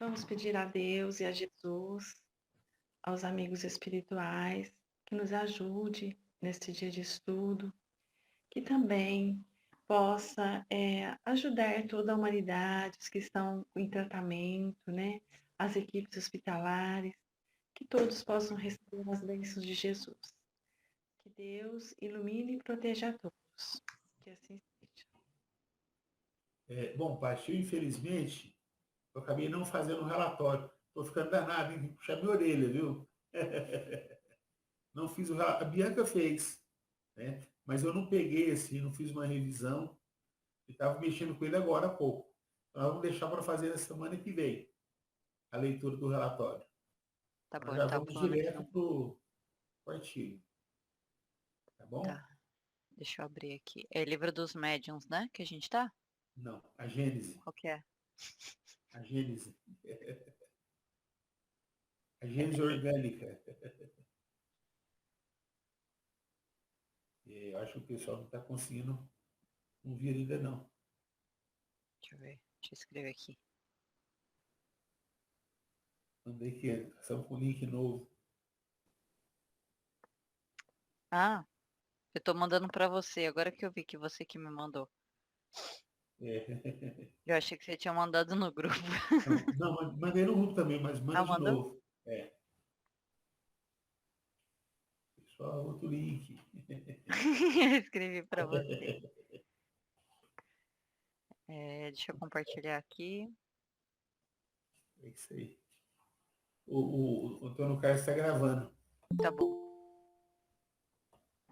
Vamos pedir a Deus e a Jesus, aos amigos espirituais, que nos ajude neste dia de estudo, que também possa ajudar toda a humanidade, os que estão em tratamento, né? As equipes hospitalares, que todos possam receber as bênçãos de Jesus. Que Deus ilumine e proteja a todos. Que assim seja. Bom, Paty, infelizmente, eu acabei não fazendo um relatório. Estou ficando danado, hein? Tem que puxar minha orelha, viu? Não fiz o relatório. A Bianca fez, né? Mas eu não peguei assim, não fiz uma revisão. E estava mexendo com ele agora há pouco. Então, nós vamos deixar para fazer na semana que vem a leitura do relatório. Tá Nós bom, já ele tá vamos falando aqui direto não. para o artigo. Tá bom? Tá. Deixa eu abrir aqui. É livro dos médiuns, né? Que a gente tá? Não, a Gênese. Qual que é? A Gênese. A Gênese orgânica. Eu acho que o pessoal não está conseguindo ouvir ainda não. Deixa eu ver. Deixa eu escrever aqui. Mandei que estamos com o link novo. Ah, eu tô mandando pra você. Agora que eu vi que você que me mandou. Eu achei que você tinha mandado no grupo. Não, mandei no grupo também, mas manda Ah, de mandou? novo. Só outro link. Eu escrevi pra você. Deixa eu compartilhar aqui. É isso aí. O Antônio Carlos está gravando. Tá bom.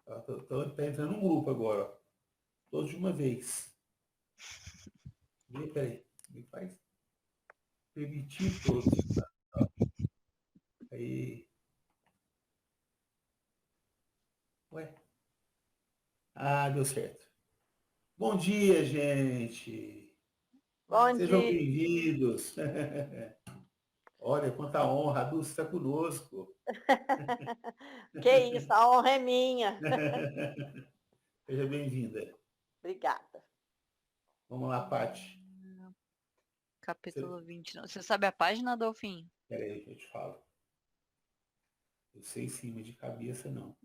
Está entrando um grupo agora. Ó. Todos de uma vez. Peraí. Me faz permitir todos. Aí. Ué? Ah, deu certo. Bom dia, gente. Bom Sejam dia. bem-vindos. Olha, quanta honra. A Dulce está conosco. Que isso, a honra é minha. Seja bem-vinda. Obrigada. Vamos lá, Paty. Capítulo 29. Você sabe a página, Dolfim? Peraí, eu te falo. Eu sei em cima de cabeça, não.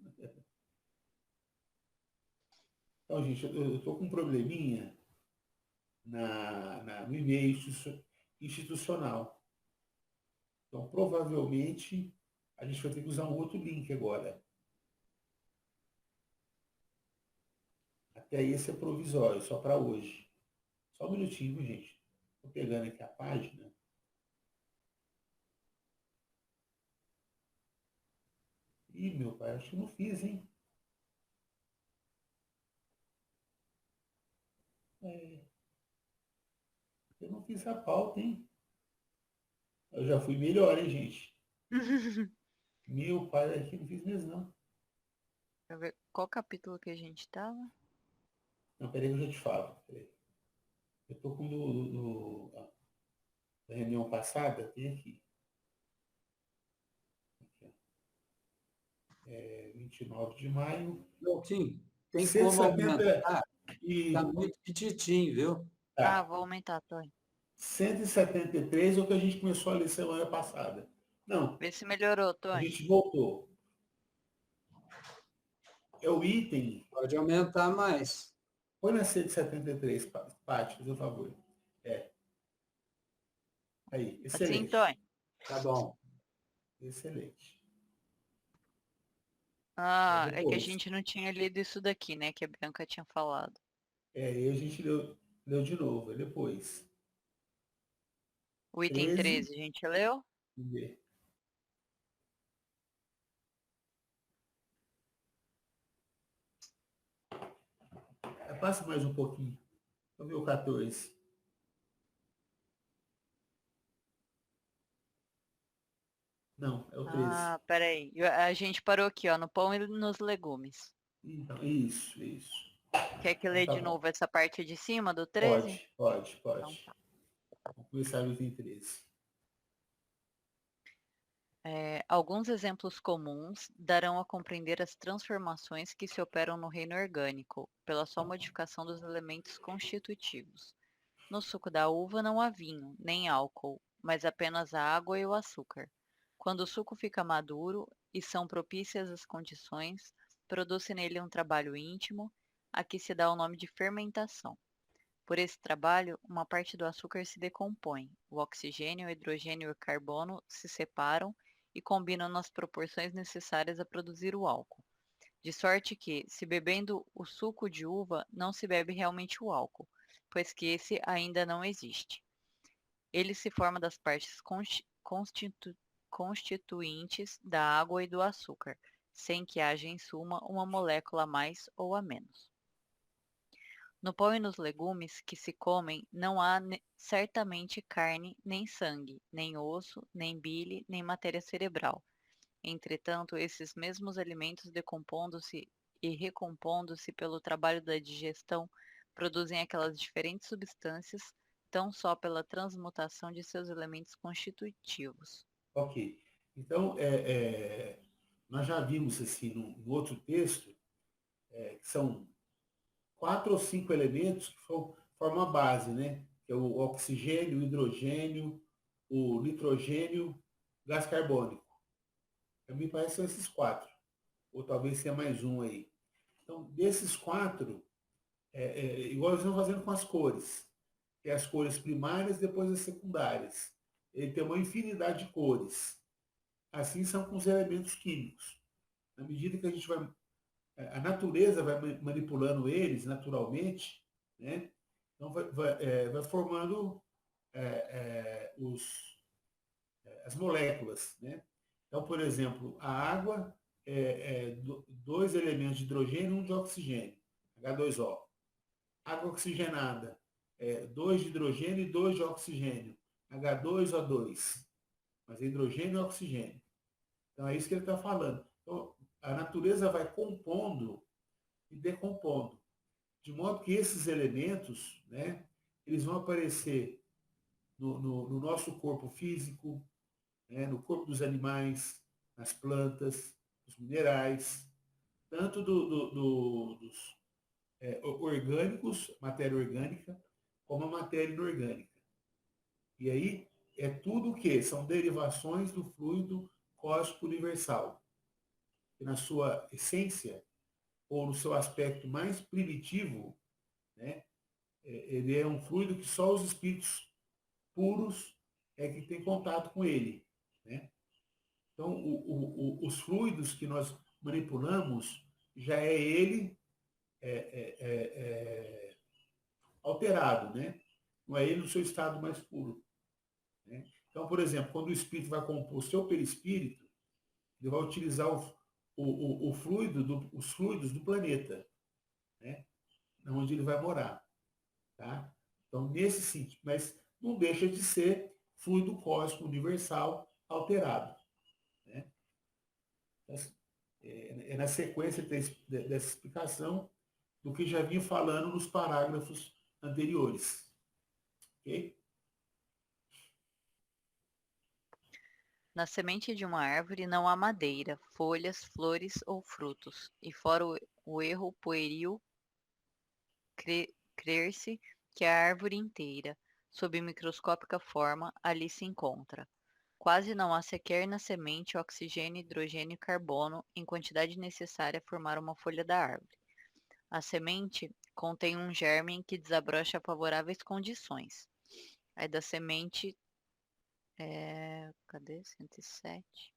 Então, gente, eu estou com um probleminha no e-mail institucional. Então, provavelmente, a gente vai ter que usar um outro link agora. Até esse é provisório, só para hoje. Só um minutinho, gente. Estou pegando aqui a página. Ih, meu pai, acho que não fiz, hein? Eu não fiz a pauta, hein? Eu já fui melhor, hein, gente? Meu pai, aqui não fiz mesmo, não. Deixa eu ver qual capítulo que a gente tava. Não, peraí que eu já te falo. Peraí. Eu estou com da reunião passada, tem aqui. 29 de maio. Delfim, tem como 170 aumentar? e... Está muito petitinho, viu? Ah, Tá. vou aumentar, Tony. 173 é o que a gente começou a ler semana passada. Não, Vê se melhorou, a Tony. gente voltou. É o item... Pode aumentar mais. Põe na 173, Paty, por favor. Aí, Assim, excelente. Tony. Tá bom. Excelente. Ah, é que a Depois. gente não tinha lido isso daqui, né? Que a Bianca tinha falado. Aí a gente leu de novo. Aí depois. O item 13, a gente leu? Vamos ver. Passa mais um pouquinho. Vamos ver o 14. Não, é o 13. Ah, peraí. A gente parou aqui, ó, no pão e nos legumes. Então, isso. Quer que lê de novo essa parte de cima do 13? Pode. Então, tá. Vamos começar no item 13. Alguns exemplos comuns darão a compreender as transformações que se operam no reino orgânico, pela sua modificação dos elementos constitutivos. No suco da uva não há vinho, nem álcool, mas apenas a água e o açúcar. Quando o suco fica maduro e são propícias as condições, produz-se nele um trabalho íntimo, a que se dá o nome de fermentação. Por esse trabalho, uma parte do açúcar se decompõe, o oxigênio, o hidrogênio e o carbono se separam e combinam nas proporções necessárias a produzir o álcool. De sorte que, se bebendo o suco de uva, não se bebe realmente o álcool, pois que esse ainda não existe. Ele se forma das partes constituintes da água e do açúcar, sem que haja em suma uma molécula a mais ou a menos. No pão e nos legumes que se comem não há certamente carne, nem sangue, nem osso, nem bile, nem matéria cerebral. Entretanto, esses mesmos alimentos decompondo-se e recompondo-se pelo trabalho da digestão, produzem aquelas diferentes substâncias, tão só pela transmutação de seus elementos constitutivos. Ok. Então, nós já vimos assim no outro texto, que são 4 ou 5 elementos que formam a base, né? Que é o oxigênio, o hidrogênio, o nitrogênio, gás carbônico. A mim parece que são esses 4. Ou talvez tenha mais um aí. Então, desses 4, igual eles estão fazendo com as cores. Tem as cores primárias, depois as secundárias. Ele tem uma infinidade de cores. Assim são com os elementos químicos. Na medida que a natureza vai manipulando eles naturalmente, né? Então vai formando as moléculas, né? Então, por exemplo, a água é 2 elementos de hidrogênio e 1 de oxigênio, H2O. Água oxigenada, 2 de hidrogênio e 2 de oxigênio, H2O2. Mas é hidrogênio e oxigênio. Então, é isso que ele está falando. Então, a natureza vai compondo e decompondo, de modo que esses elementos, né, eles vão aparecer no nosso corpo físico, né, no corpo dos animais, nas plantas, dos minerais, tanto dos orgânicos, matéria orgânica, como a matéria inorgânica. E aí é tudo o que? São derivações do fluido cósmico universal, que na sua essência, ou no seu aspecto mais primitivo, né, ele é um fluido que só os espíritos puros é que têm contato com ele, né? Então, os fluidos que nós manipulamos já é ele alterado, né? Não é ele no seu estado mais puro, né? Então, por exemplo, quando o espírito vai compor o seu perispírito, ele vai utilizar o fluido, os fluidos do planeta, né? Onde ele vai morar, tá? Então, nesse sentido, mas não deixa de ser fluido cósmico universal alterado, né? É na sequência dessa explicação do que já vinha falando nos parágrafos anteriores. Ok? Na semente de uma árvore não há madeira, folhas, flores ou frutos, e fora o erro pueril crer-se que a árvore inteira, sob microscópica forma, ali se encontra. Quase não há sequer na semente oxigênio, hidrogênio e carbono em quantidade necessária a formar uma folha da árvore. A semente contém um germe que desabrocha a favoráveis condições. Aí da semente, cadê? 107.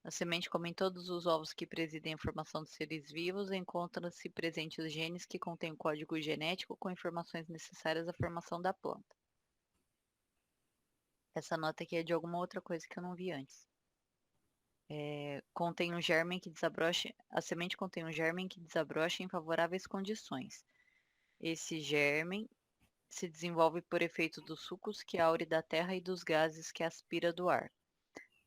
A semente, como em todos os ovos que presidem a formação dos seres vivos, encontram-se presentes os genes que contêm o código genético com informações necessárias à formação da planta. Essa nota aqui é de alguma outra coisa que eu não vi antes. Contém um germe que desabrocha, a semente contém um germe que desabrocha em favoráveis condições. Esse germe se desenvolve por efeito dos sucos que aure da terra e dos gases que aspira do ar.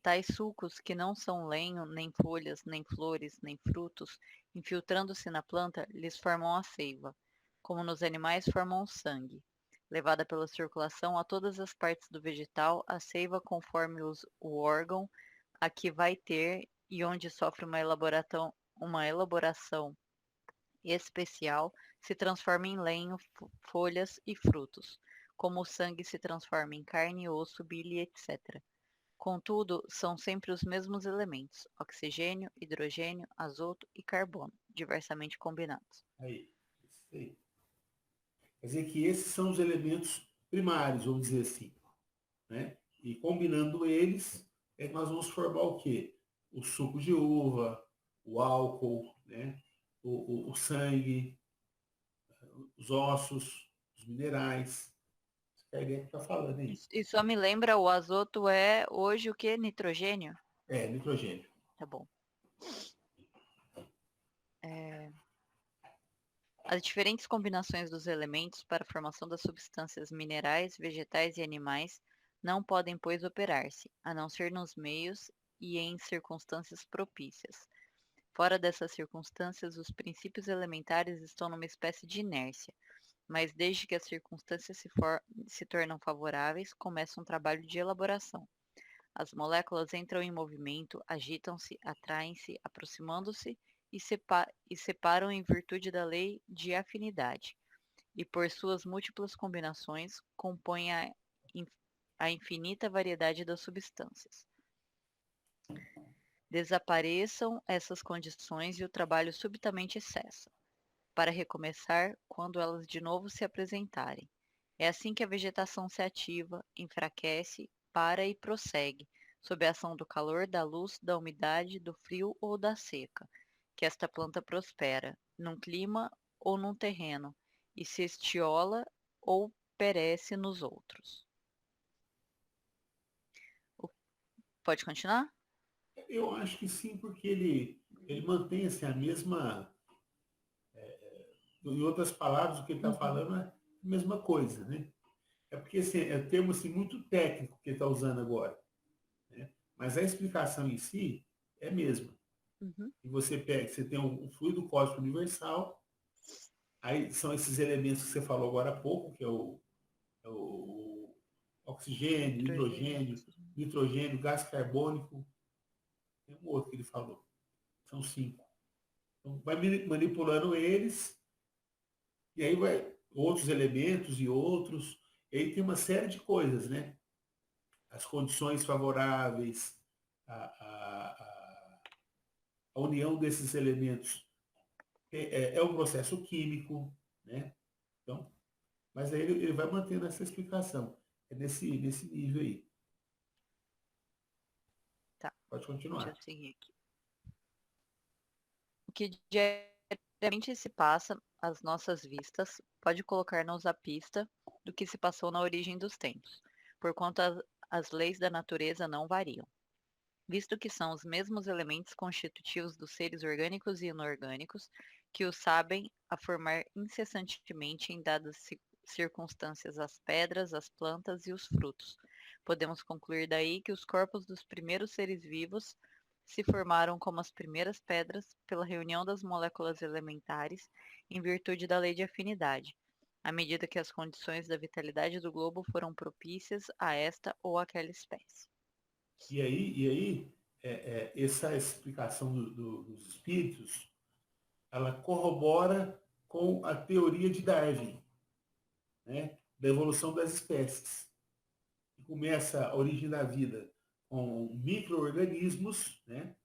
Tais sucos, que não são lenho, nem folhas, nem flores, nem frutos, infiltrando-se na planta, lhes formam a seiva, como nos animais formam o sangue. Levada pela circulação a todas as partes do vegetal, a seiva, conforme o órgão a que vai ter e onde sofre uma elaboração especial, se transforma em lenho, folhas e frutos. como o sangue se transforma em carne, osso, bile, etc. Contudo, são sempre os mesmos elementos: oxigênio, hidrogênio, azoto e carbono, diversamente combinados. Aí, isso aí. Quer dizer que esses são os elementos primários, vamos dizer assim, né? E combinando eles, nós vamos formar o quê? O suco de uva, o álcool, né? O sangue, os ossos, os minerais. Essa é a ideia que está falando aí. E só me lembra, o azoto é hoje o que? Nitrogênio? É, nitrogênio. Tá bom. As diferentes combinações dos elementos para a formação das substâncias minerais, vegetais e animais não podem, pois, operar-se, a não ser nos meios e em circunstâncias propícias. Fora dessas circunstâncias, os princípios elementares estão numa espécie de inércia, mas desde que as circunstâncias se tornam favoráveis, começa um trabalho de elaboração. As moléculas entram em movimento, agitam-se, atraem-se, aproximando-se e separam em virtude da lei de afinidade, e por suas múltiplas combinações compõem a infinita variedade das substâncias. Desapareçam essas condições e o trabalho subitamente cessa, para recomeçar quando elas de novo se apresentarem. É assim que a vegetação se ativa, enfraquece, para e prossegue, sob a ação do calor, da luz, da umidade, do frio ou da seca, que esta planta prospera, num clima ou num terreno, e se estiola ou perece nos outros. Pode continuar? Eu acho que sim, porque ele mantém assim, a mesma. Em outras palavras, o que ele está falando é a mesma coisa, né? É porque assim, é um termo assim, muito técnico que ele está usando agora. Né? Mas a explicação em si é a mesma. Uhum. E você pega, você tem o fluido cósmico universal, aí são esses elementos que você falou agora há pouco, que é o oxigênio, hidrogênio, Oxigênio. nitrogênio, gás carbônico, tem um outro que ele falou. São 5. Então, vai manipulando eles, e aí vai outros elementos e outros, e aí tem uma série de coisas, né? As condições favoráveis, a união desses elementos é um processo químico, né? Então, mas aí ele vai mantendo essa explicação. É nesse nível aí. Tá, Pode deixa eu continuar. seguir aqui. O que diariamente se passa às nossas vistas pode colocar-nos à pista do que se passou na origem dos tempos, porquanto as leis da natureza não variam, visto que são os mesmos elementos constitutivos dos seres orgânicos e inorgânicos que os sabem a formar incessantemente em dadas circunstâncias as pedras, as plantas e os frutos. Podemos concluir daí que os corpos dos primeiros seres vivos se formaram como as primeiras pedras pela reunião das moléculas elementares em virtude da lei de afinidade, à medida que as condições da vitalidade do globo foram propícias a esta ou aquela espécie. E aí essa explicação dos espíritos, ela corrobora com a teoria de Darwin, né? Da evolução das espécies. Começa a origem da vida com micro-organismos, né?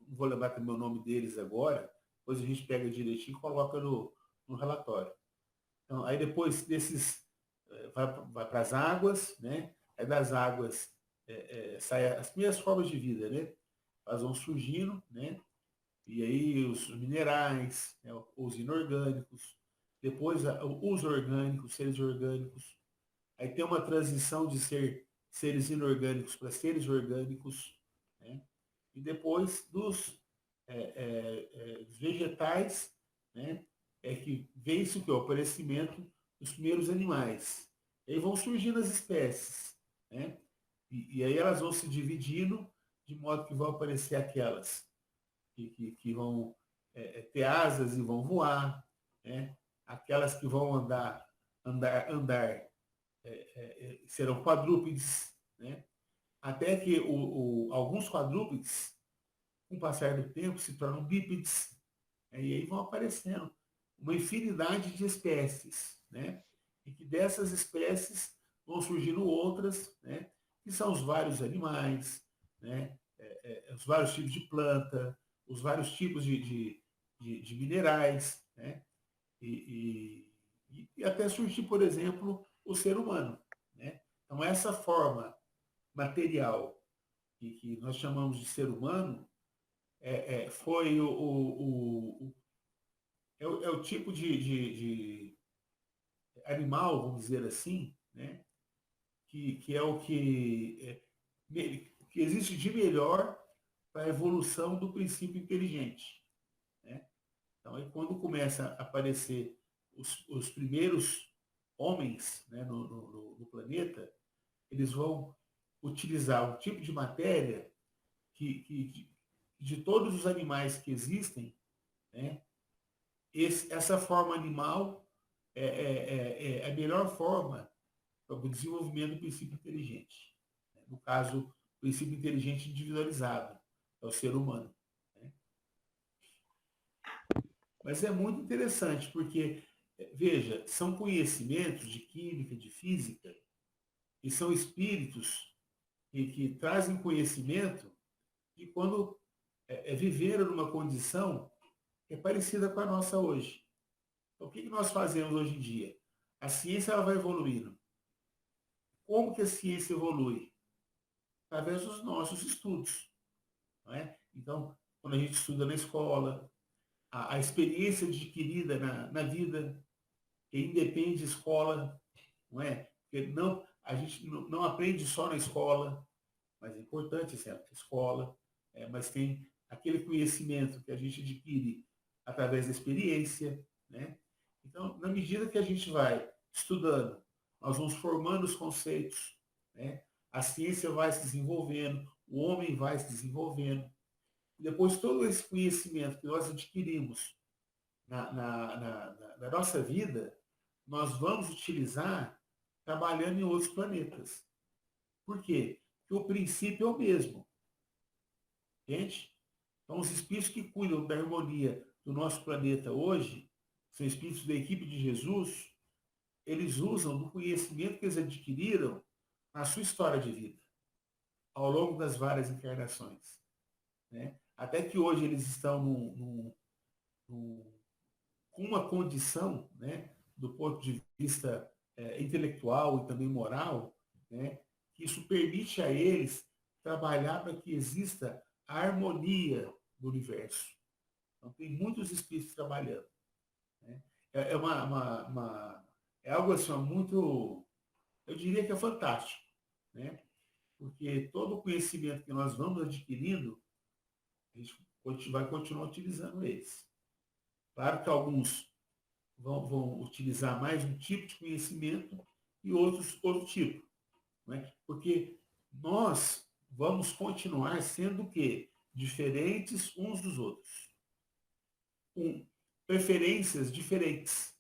Não vou lembrar também o nome deles agora, depois a gente pega direitinho e coloca no relatório. Então, aí depois desses, vai para as águas, né? Aí das águas saem as primeiras formas de vida, né? Elas vão surgindo, né? E aí os minerais, né? Os inorgânicos, depois os orgânicos, seres orgânicos. Aí tem uma transição de seres inorgânicos para seres orgânicos, né? E depois dos vegetais, né? É que vem-se o aparecimento dos primeiros animais. E aí vão surgindo as espécies, né? E aí elas vão se dividindo de modo que vão aparecer aquelas que vão ter asas e vão voar, né? Aquelas que vão andar serão quadrúpedes, né? Até que alguns quadrúpedes, com o passar do tempo, se tornam bípedes, né? E aí vão aparecendo uma infinidade de espécies, né? e que dessas espécies vão surgindo outras, né, que são os vários animais, né, os vários tipos de planta, os vários tipos de minerais, né, e até surgir, por exemplo, o ser humano. Né? Então, essa forma material que nós chamamos de ser humano foi é o tipo de animal, vamos dizer assim, né? Que é que existe de melhor para a evolução do princípio inteligente. Né? Então, aí, quando começa a aparecer os primeiros homens, né, no planeta, eles vão utilizar um tipo de matéria que de todos os animais que existem, né, essa forma animal é a melhor forma para o desenvolvimento do princípio inteligente. No caso, o princípio inteligente individualizado, é o ser humano. Né? Mas é muito interessante, porque, veja, são conhecimentos de química, de física, e são espíritos que trazem conhecimento de quando viveram numa condição que é parecida com a nossa hoje. Então, o que nós fazemos hoje em dia? A ciência ela vai evoluindo. Como que a ciência evolui? Através dos nossos estudos. Não é? Então, quando a gente estuda na escola, a experiência adquirida na vida, que independe de escola, não é? Porque a gente não aprende só na escola, mas é importante essa escola, mas tem aquele conhecimento que a gente adquire através da experiência, né? Então, na medida que a gente vai estudando, nós vamos formando os conceitos, né? A ciência vai se desenvolvendo, o homem vai se desenvolvendo, e depois todo esse conhecimento que nós adquirimos na nossa vida, nós vamos utilizar trabalhando em outros planetas. Por quê? Porque o princípio é o mesmo. Entende? Então, os espíritos que cuidam da harmonia do nosso planeta hoje, são espíritos da equipe de Jesus, eles usam do conhecimento que eles adquiriram na sua história de vida, ao longo das várias encarnações. Né? Até que hoje eles estão com uma condição, né, do ponto de vista intelectual e também moral, né, que isso permite a eles trabalhar para que exista a harmonia do universo. Então, tem muitos espíritos trabalhando. Né? É algo assim, muito, eu diria que é fantástico, né? Porque todo o conhecimento que nós vamos adquirindo, a gente vai continuar utilizando eles. Claro que alguns vão utilizar mais um tipo de conhecimento e outros outro tipo. Né? Porque nós vamos continuar sendo o quê? Diferentes uns dos outros. Com preferências diferentes.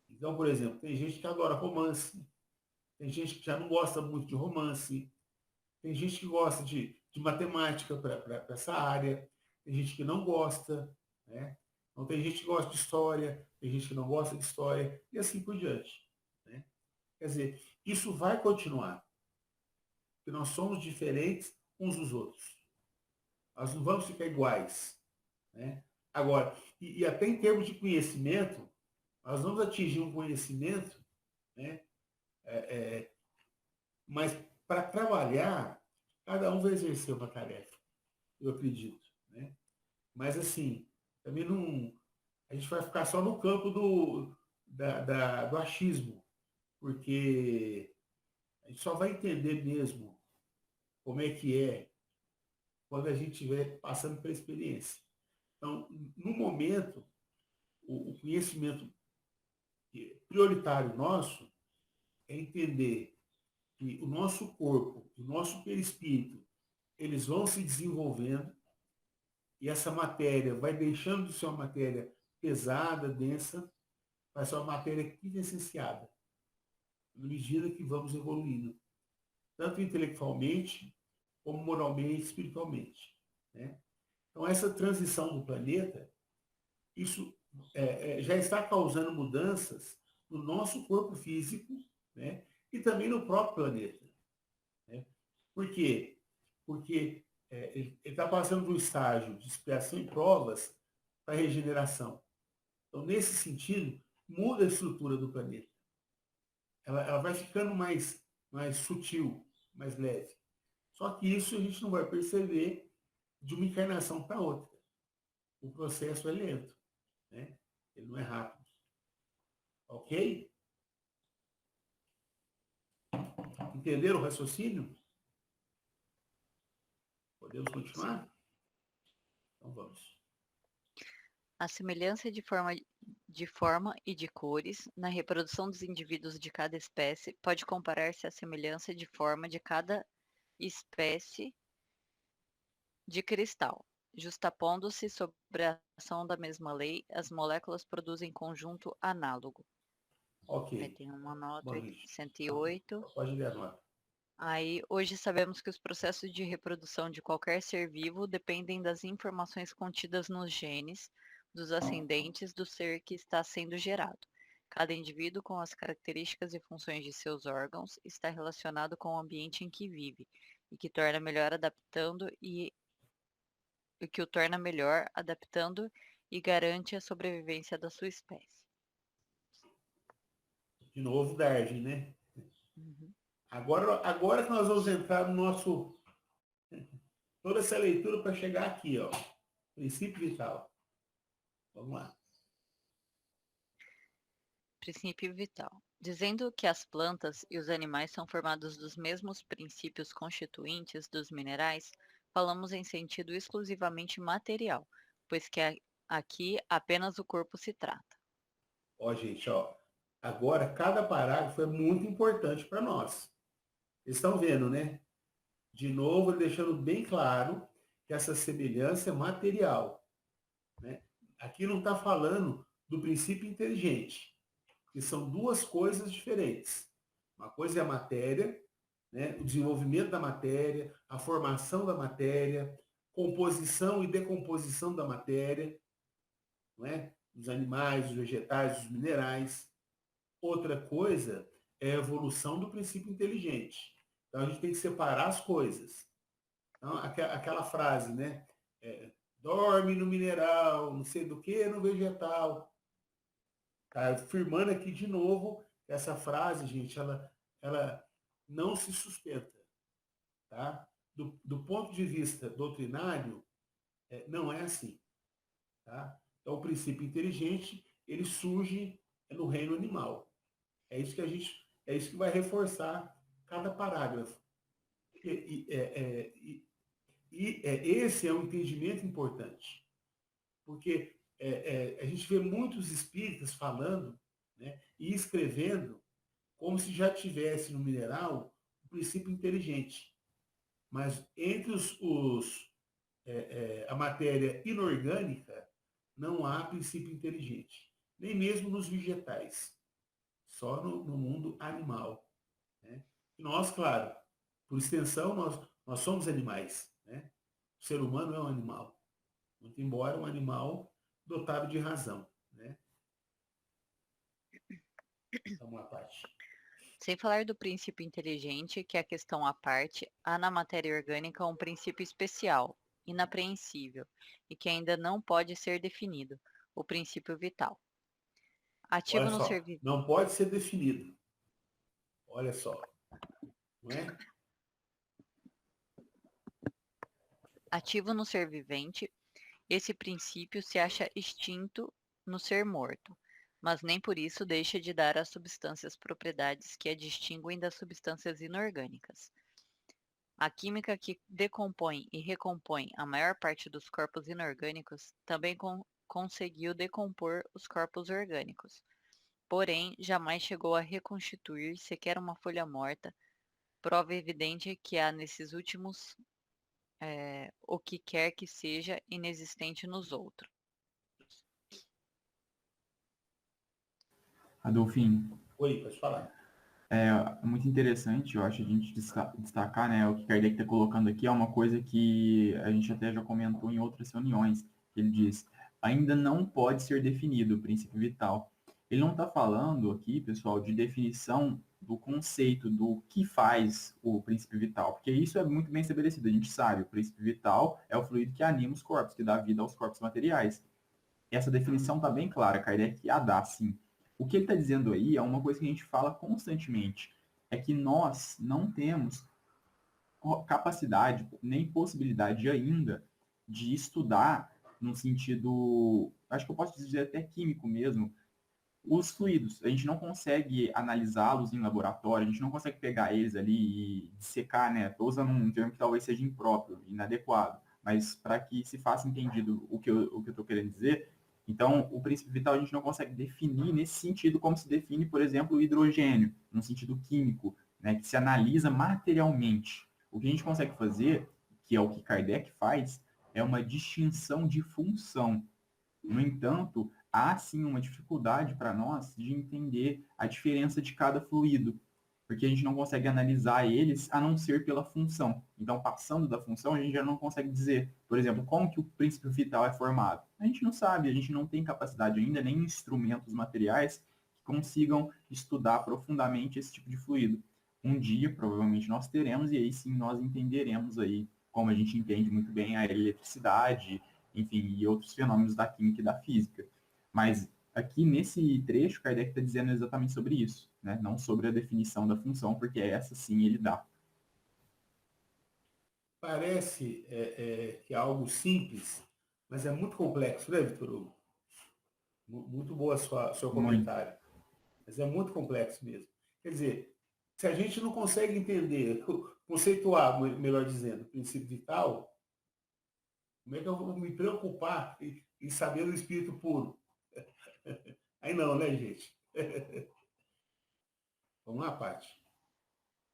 Então, por exemplo, tem gente que adora romance, tem gente que já não gosta muito de romance, tem gente que gosta de matemática para essa área, tem gente que não gosta, né? Então, tem gente que gosta de história, tem gente que não gosta de história, e assim por diante. Né? Quer dizer, isso vai continuar, porque nós somos diferentes uns dos outros. Nós não vamos ficar iguais. Né? Agora, e até em termos de conhecimento, nós vamos atingir um conhecimento, né? Mas para trabalhar, cada um vai exercer uma tarefa, eu acredito. Né? Mas assim, também não. A gente vai ficar só no campo do achismo, porque a gente só vai entender mesmo como é que é quando a gente estiver passando pela experiência. Então, no momento, o conhecimento prioritário nosso é entender que o nosso corpo, o nosso perispírito, eles vão se desenvolvendo e essa matéria vai deixando de ser uma matéria pesada, densa, vai ser uma matéria quintessenciada, na medida que vamos evoluindo, tanto intelectualmente, como moralmente e espiritualmente. Né? Então, essa transição do planeta, isso já está causando mudanças no nosso corpo físico, né? E também no próprio planeta. Né? Por quê? Porque ele está passando do estágio de expiação e provas para regeneração. Então, nesse sentido, muda a estrutura do planeta. Ela vai ficando mais sutil, mais leve. Só que isso a gente não vai perceber de uma encarnação para outra. O processo é lento, né? Ele não é rápido. Ok? Entenderam o raciocínio? Podemos continuar? Então vamos. A semelhança de forma e de cores na reprodução dos indivíduos de cada espécie pode comparar-se à semelhança de forma de cada espécie de cristal. Justapondo-se sobre a ação da mesma lei, as moléculas produzem conjunto análogo. Aí Ok. tem uma nota, Bom, gente. 108. Pode ler a nota. Aí, hoje sabemos que os processos de reprodução de qualquer ser vivo dependem das informações contidas nos genes dos ascendentes do ser que está sendo gerado. Cada indivíduo, com as características e funções de seus órgãos, está relacionado com o ambiente em que vive e que torna melhor adaptando e o que o torna melhor adaptando e garante a sobrevivência da sua espécie. De novo, Darwin, né? Uhum. Agora que nós vamos entrar no nosso... Toda essa leitura para chegar aqui, ó. Princípio vital. Vamos lá. Princípio vital. Dizendo que as plantas e os animais são formados dos mesmos princípios constituintes dos minerais, falamos em sentido exclusivamente material, pois que aqui apenas o corpo se trata. Ó, gente, ó. Agora, cada parágrafo é muito importante para nós. Vocês estão vendo, né? De novo, ele deixando bem claro que essa semelhança é material. Né? Aqui não está falando do princípio inteligente, que são duas coisas diferentes. Uma coisa é a matéria, né? O desenvolvimento da matéria, a formação da matéria, composição e decomposição da matéria, não é? Dos animais, dos vegetais, dos minerais. Outra coisa é a evolução do princípio inteligente. Então, a gente tem que separar as coisas. Então, aquela frase, né? Dorme no mineral, não sei do que, no vegetal. Tá afirmando aqui de novo, essa frase, gente, ela não se sustenta. Tá? Do ponto de vista doutrinário, não é assim. Tá? Então, o princípio inteligente, ele surge no reino animal. É isso que vai reforçar cada parágrafo. Esse é um entendimento importante, porque a gente vê muitos espíritas falando, né, e escrevendo como se já tivesse no mineral o princípio inteligente. Mas entre a matéria inorgânica não há princípio inteligente, nem mesmo nos vegetais, só no mundo animal. Né? E nós, claro, por extensão, nós somos animais. Né? O ser humano é um animal, muito embora um animal dotado de razão. Né? Vamos lá, Paty. Sem falar do princípio inteligente, que é a questão à parte, há na matéria orgânica um princípio especial, inapreensível, e que ainda não pode ser definido, o princípio vital. Ativo Olha no ser só, não pode ser definido. Olha só, não é? Ativo no ser vivente, esse princípio se acha extinto no ser morto, mas nem por isso deixa de dar às substâncias propriedades que a distinguem das substâncias inorgânicas. A química que decompõe e recompõe a maior parte dos corpos inorgânicos também conseguiu decompor os corpos orgânicos. Porém, jamais chegou a reconstituir sequer uma folha morta, prova evidente que há nesses últimos o que quer que seja inexistente nos outros. Adolfinho, Oi, pode falar. é muito interessante, eu acho, a gente destacar, né, o que Kardec está colocando aqui é uma coisa que a gente até já comentou em outras reuniões. Ele diz, ainda não pode ser definido o princípio vital. Ele não está falando aqui, pessoal, de definição do conceito do que faz o princípio vital, porque isso é muito bem estabelecido, a gente sabe, o princípio vital é o fluido que anima os corpos, que dá vida aos corpos materiais. Essa definição está bem clara, Kardec a dá, sim. O que ele está dizendo aí é uma coisa que a gente fala constantemente, é que nós não temos capacidade, nem possibilidade ainda de estudar no sentido, acho que eu posso dizer até químico mesmo, os fluidos. A gente não consegue analisá-los em laboratório, a gente não consegue pegar eles ali e dissecar, né? Estou usando um termo que talvez seja impróprio, inadequado, mas para que se faça entendido o que eu estou querendo dizer, então o princípio vital a gente não consegue definir nesse sentido como se define, por exemplo, o hidrogênio, no sentido químico, né? Que se analisa materialmente. O que a gente consegue fazer, que é o que Kardec faz, é uma distinção de função. No entanto, há sim uma dificuldade para nós de entender a diferença de cada fluido, porque a gente não consegue analisar eles a não ser pela função. Então, passando da função, a gente já não consegue dizer, por exemplo, como que o princípio vital é formado. A gente não sabe, a gente não tem capacidade ainda, nem instrumentos materiais que consigam estudar profundamente esse tipo de fluido. Um dia, provavelmente, nós teremos, e aí sim nós entenderemos aí, como a gente entende muito bem a eletricidade, enfim, e outros fenômenos da química e da física. Mas aqui nesse trecho, Kardec está dizendo exatamente sobre isso, né? Não sobre a definição da função, porque essa sim ele dá. Parece que é algo simples, mas é muito complexo, né, Vitor Hugo? Muito boa seu Muito. comentário. Mas é muito complexo mesmo. Quer dizer, se a gente não consegue entender, conceituar, melhor dizendo, o princípio vital, como é que eu vou me preocupar em saber do espírito puro? Aí não, né, gente? Vamos lá, Paty.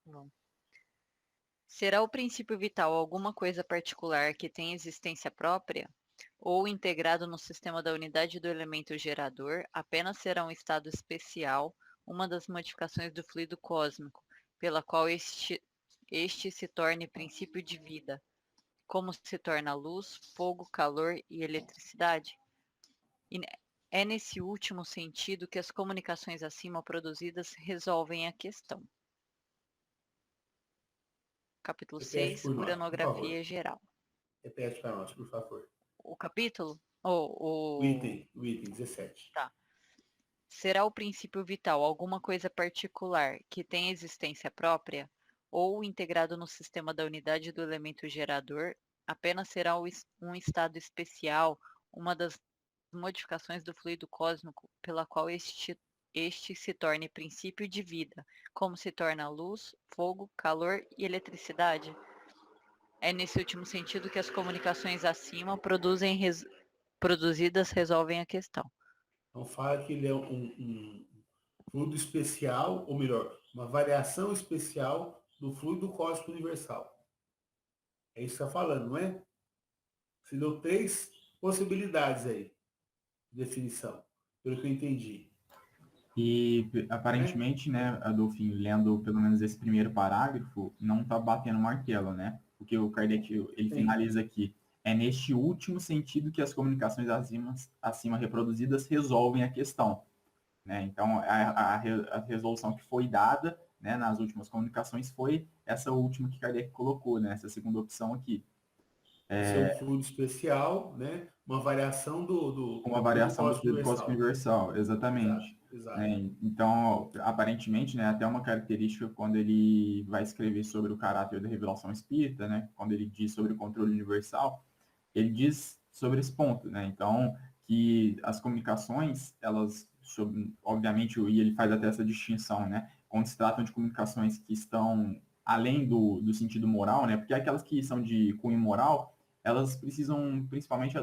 Bom. Será o princípio vital alguma coisa particular que tem existência própria? Ou integrado no sistema da unidade do elemento gerador, apenas será um estado especial, uma das modificações do fluido cósmico, pela qual este se torne princípio de vida, como se torna luz, fogo, calor e eletricidade? E é nesse último sentido que as comunicações acima produzidas resolvem a questão. Capítulo Repete 6, por nós, por favor. Uranografia geral. Repete para nós, por favor. O capítulo? O item 17. Tá. Será o princípio vital alguma coisa particular que tem existência própria? Ou integrado no sistema da unidade do elemento gerador, apenas será um estado especial, uma das modificações do fluido cósmico pela qual este se torne princípio de vida, como se torna luz, fogo, calor e eletricidade? É nesse último sentido que as comunicações acima produzidas resolvem a questão. Então fala que ele é um fluido especial, ou melhor, uma variação especial do fluido cósmico universal. É isso que está falando, não é? Você deu 3 possibilidades aí de definição, pelo que eu entendi. E aparentemente, né, Adolfinho, lendo pelo menos esse primeiro parágrafo, não está batendo martelo, né? Porque o Kardec, ele Sim. finaliza aqui. É neste último sentido que as comunicações acima reproduzidas resolvem a questão. Né? Então, a resolução que foi dada, né, nas últimas comunicações foi essa última que Kardec colocou, né, essa segunda opção aqui. Esse é um fluido especial, né? Uma variação do Uma fluido variação do cósmico fluido cósmico universal. universal, exatamente. Exato. Né? Então, aparentemente, né, até uma característica quando ele vai escrever sobre o caráter da revelação espírita, né, quando ele diz sobre o controle universal, ele diz sobre esse ponto, né? Então, que as comunicações, elas, obviamente, e ele faz até essa distinção, né? Quando se tratam de comunicações que estão além do sentido moral, né? Porque aquelas que são de cunho moral, elas precisam principalmente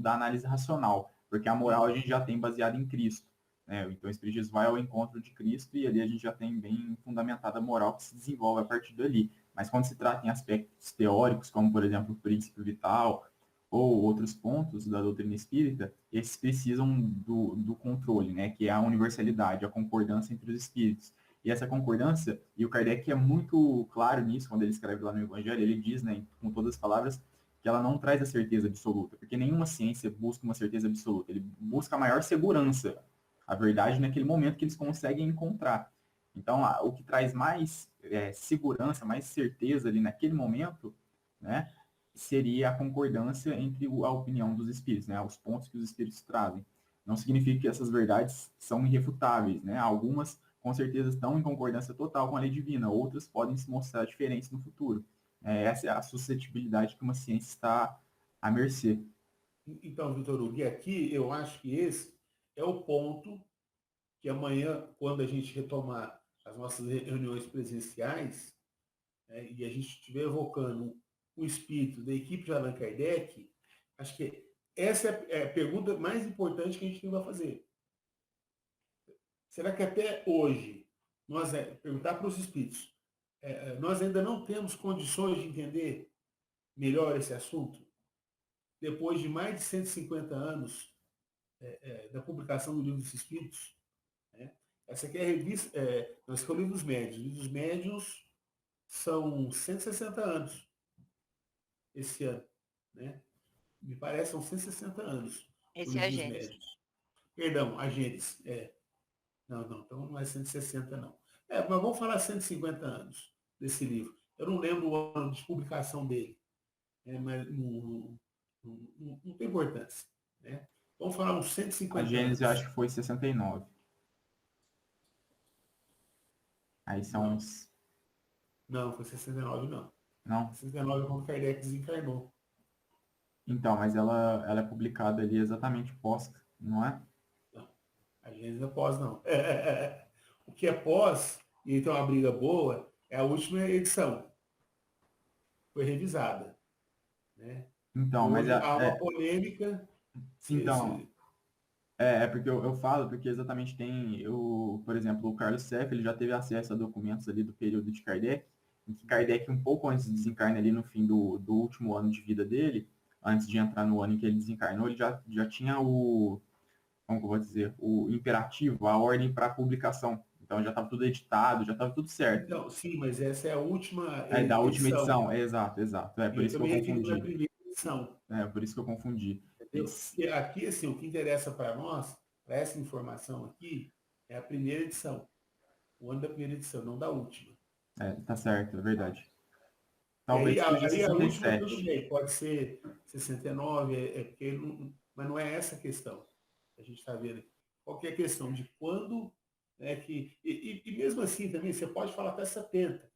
da análise racional, porque a moral a gente já tem baseada em Cristo, né? Então, o Espiritismo vai ao encontro de Cristo e ali a gente já tem bem fundamentada a moral que se desenvolve a partir dali. Mas quando se trata em aspectos teóricos, como, por exemplo, o princípio vital, ou outros pontos da doutrina espírita, esses precisam do controle, né, que é a universalidade, a concordância entre os espíritos. E essa concordância, e o Kardec é muito claro nisso, quando ele escreve lá no Evangelho, ele diz, né, com todas as palavras, que ela não traz a certeza absoluta, porque nenhuma ciência busca uma certeza absoluta, ele busca a maior segurança. a verdade naquele momento que eles conseguem encontrar. Então, o que traz mais segurança, mais certeza ali naquele momento, né, seria a concordância entre a opinião dos espíritos, né, os pontos que os espíritos trazem. Não significa que essas verdades são irrefutáveis, né? Algumas, com certeza, estão em concordância total com a lei divina, outras podem se mostrar diferentes no futuro. Essa é a suscetibilidade que uma ciência está à mercê. Então, Vitor Hugo, e aqui eu acho que esse é o ponto que amanhã, quando a gente retomar as nossas reuniões presenciais, né, e a gente estiver evocando o espírito da equipe de Allan Kardec, acho que essa é a pergunta mais importante que a gente tem para fazer. Será que até hoje, nós perguntar para os espíritos, nós ainda não temos condições de entender melhor esse assunto? Depois de mais de 150 anos da publicação do Livro dos Espíritos, né? Essa aqui é a revista, esse aqui é o Livro dos Médiuns. O Livro dos Médiuns são 160 anos esse ano, né? Me parece são 160 anos o Esse é Livro a dos Gênesis. Médiuns. Perdão, a Gênesis. Não, então não é 160, não. Mas vamos falar 150 anos desse livro. Eu não lembro o ano de publicação dele, mas não tem importância, né? Vamos falar uns A 150 Gênesis, eu acho anos. que foi 69. Aí são Não, uns... não, foi 69, não. Não? 69 é quando Kardec desencarnou. Então, mas ela é publicada ali exatamente pós, não é? Não, a Gênesis não é pós, não. O que é pós, e tem uma briga boa, é a última edição. Foi revisada, né? E Então, mas hoje há uma polêmica. então, é porque eu falo, porque exatamente por exemplo, o Carlos Seff, ele já teve acesso a documentos ali do período de Kardec, em que Kardec, um pouco antes de desencarnar ali no fim do último ano de vida dele, antes de entrar no ano em que ele desencarnou, ele já tinha como que eu vou dizer, o imperativo, a ordem para publicação. Então já estava tudo editado, já estava tudo certo. Então, sim, mas essa é a última Da última edição. edição, exato. É por Eu isso que eu também referi na confundi. primeira edição. É por isso que eu confundi. Entendeu? Porque aqui, assim, o que interessa para nós, para essa informação aqui, é a primeira edição. O ano da primeira edição, não da última. Tá certo, é verdade. E Talvez seja aí a última, tudo 67. bem, pode ser 69, porque mas não é essa a questão que a gente está vendo aqui. Qual que é a questão de quando, né, e mesmo assim também, você pode falar até 70,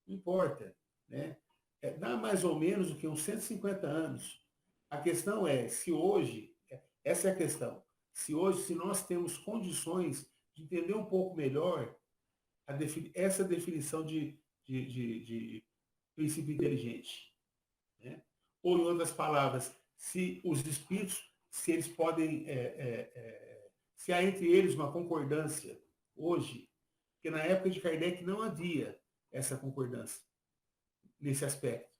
não importa, né? Dá mais ou menos o que uns 150 anos. A questão é, se hoje, essa é a questão, se nós temos condições de entender um pouco melhor essa definição de princípio inteligente, né? Ou, em outras palavras, se os espíritos, se eles podem, se há entre eles uma concordância hoje, porque na época de Kardec não havia essa concordância nesse aspecto,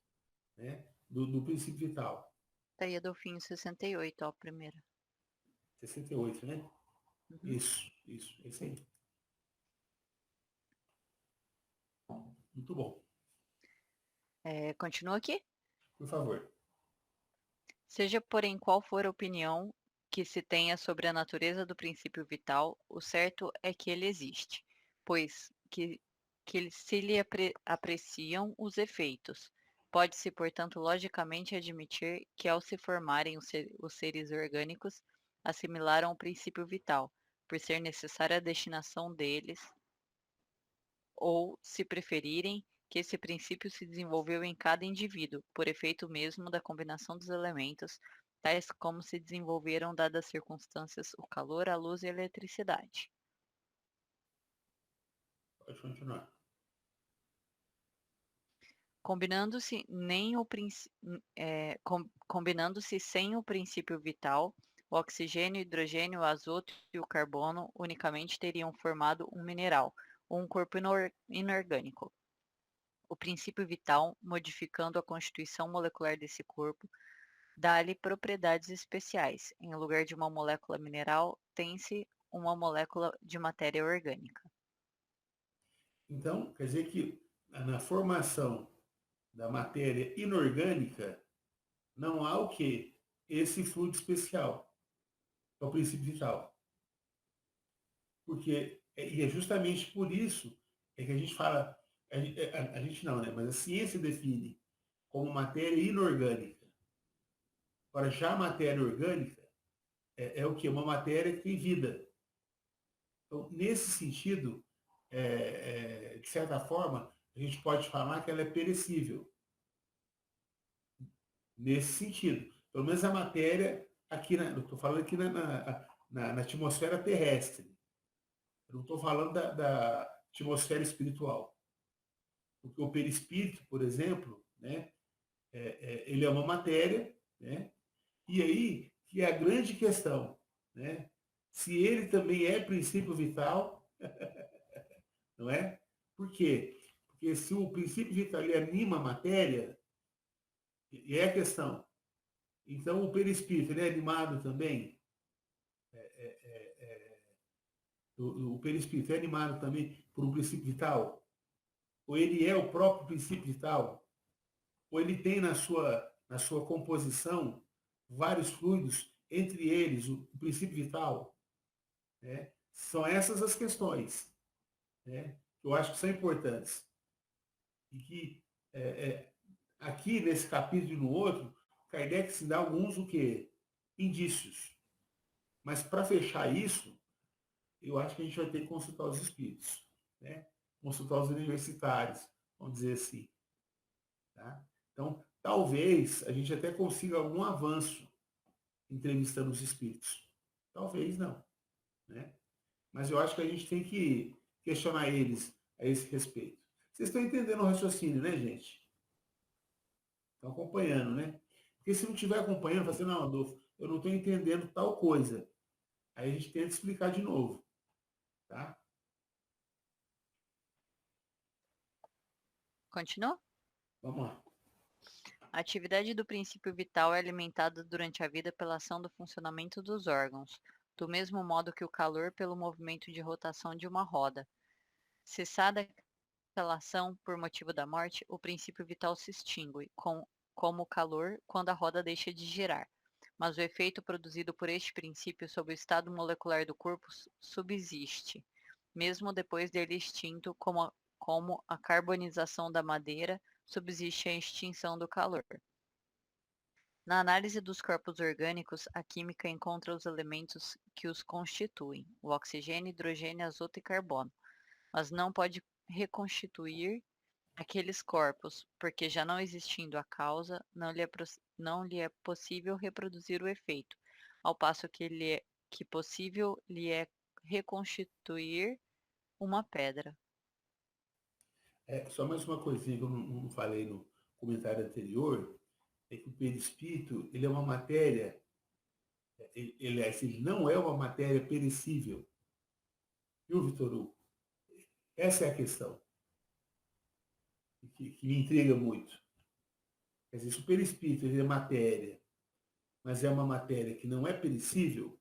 né? do princípio vital. Tá aí, Adolfinho, 68, ó, a primeira. 68, né? Uhum. Isso aí. Muito bom. Continua aqui. Por favor. Seja, porém, qual for a opinião que se tenha sobre a natureza do princípio vital, o certo é que ele existe, pois que se lhe apreciam os efeitos. Pode-se, portanto, logicamente admitir que, ao se formarem os seres orgânicos, assimilaram o princípio vital, por ser necessária a destinação deles, ou, se preferirem, que esse princípio se desenvolveu em cada indivíduo, por efeito mesmo da combinação dos elementos, tais como se desenvolveram dadas as circunstâncias o calor, a luz e a eletricidade. Pode continuar. Combinando-se combinando-se sem o princípio vital, o oxigênio, o hidrogênio, o azoto e o carbono unicamente teriam formado um mineral, ou um corpo inorgânico. O princípio vital, modificando a constituição molecular desse corpo, dá-lhe propriedades especiais. Em lugar de uma molécula mineral, tem-se uma molécula de matéria orgânica. Então, quer dizer que na formação da matéria inorgânica não há o quê? Esse fluido especial, que é o princípio vital. Porque, e é justamente por isso que a gente fala, a gente não, né? Mas a ciência define como matéria inorgânica. Agora, já a matéria orgânica é o quê? Uma matéria que tem vida. Então, nesse sentido, de certa forma, a gente pode falar que ela é perecível. Nesse sentido. Pelo menos a matéria, aqui, estou falando aqui na atmosfera terrestre. Eu não estou falando da atmosfera espiritual. Porque o perispírito, por exemplo, né, ele é uma matéria, né, e aí que é a grande questão, né, se ele também é princípio vital, não é? Por quê? Porque se o princípio vital ele anima a matéria, e é a questão. Então o perispírito ele é animado também, o perispírito é animado também por um princípio vital, ou ele é o próprio princípio vital, ou ele tem na sua composição vários fluidos, entre eles o princípio vital, né? São essas as questões, né, que eu acho que são importantes. E que aqui nesse capítulo e no outro, Kardec se dá alguns o quê? Indícios. Mas para fechar isso, eu acho que a gente vai ter que consultar os espíritos, né? Consultar os universitários, vamos dizer assim. Tá? Então, talvez a gente até consiga algum avanço entrevistando os espíritos. Talvez não. Né? Mas eu acho que a gente tem que questionar eles a esse respeito. Vocês estão entendendo o raciocínio, né, gente? Estão acompanhando, né? Porque se não estiver acompanhando, fala assim, não, Adolfo, eu não estou entendendo tal coisa. Aí a gente tenta explicar de novo. Tá? Continua? Vamos lá. A atividade do princípio vital é alimentada durante a vida pela ação do funcionamento dos órgãos, do mesmo modo que o calor pelo movimento de rotação de uma roda. Cessada aquela ação por motivo da morte, o princípio vital se extingue, como o calor, quando a roda deixa de girar. Mas o efeito produzido por este princípio sobre o estado molecular do corpo subsiste, mesmo depois dele extinto, como a carbonização da madeira subsiste a extinção do calor. Na análise dos corpos orgânicos, a química encontra os elementos que os constituem, o oxigênio, hidrogênio, azoto e carbono, mas não pode reconstituir aqueles corpos, porque já não existindo a causa, não lhe é possível reproduzir o efeito, ao passo que possível lhe é reconstituir uma pedra. Só mais uma coisinha que eu não falei no comentário anterior, é que o perispírito ele é uma matéria, ele não é uma matéria perecível. Viu, Vitor Hugo? Essa é a questão que me intriga muito. Quer dizer, se o perispírito ele é matéria, mas é uma matéria que não é perecível,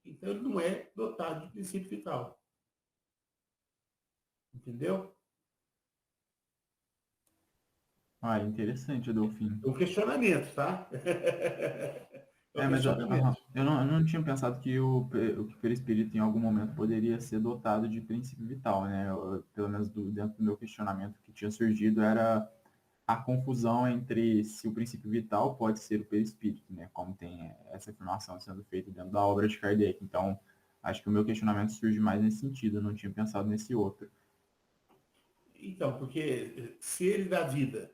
então ele não é dotado de princípio vital. Entendeu? Ah, interessante, Adolfinho. É um questionamento, tá? É um Mas questionamento. eu não tinha pensado que o perispírito em algum momento poderia ser dotado de princípio vital, né? Pelo menos dentro do meu questionamento que tinha surgido era a confusão entre se o princípio vital pode ser o perispírito, né? Como tem essa afirmação sendo feita dentro da obra de Kardec. Então, acho que o meu questionamento surge mais nesse sentido, eu não tinha pensado nesse outro. Então, porque se ele dá vida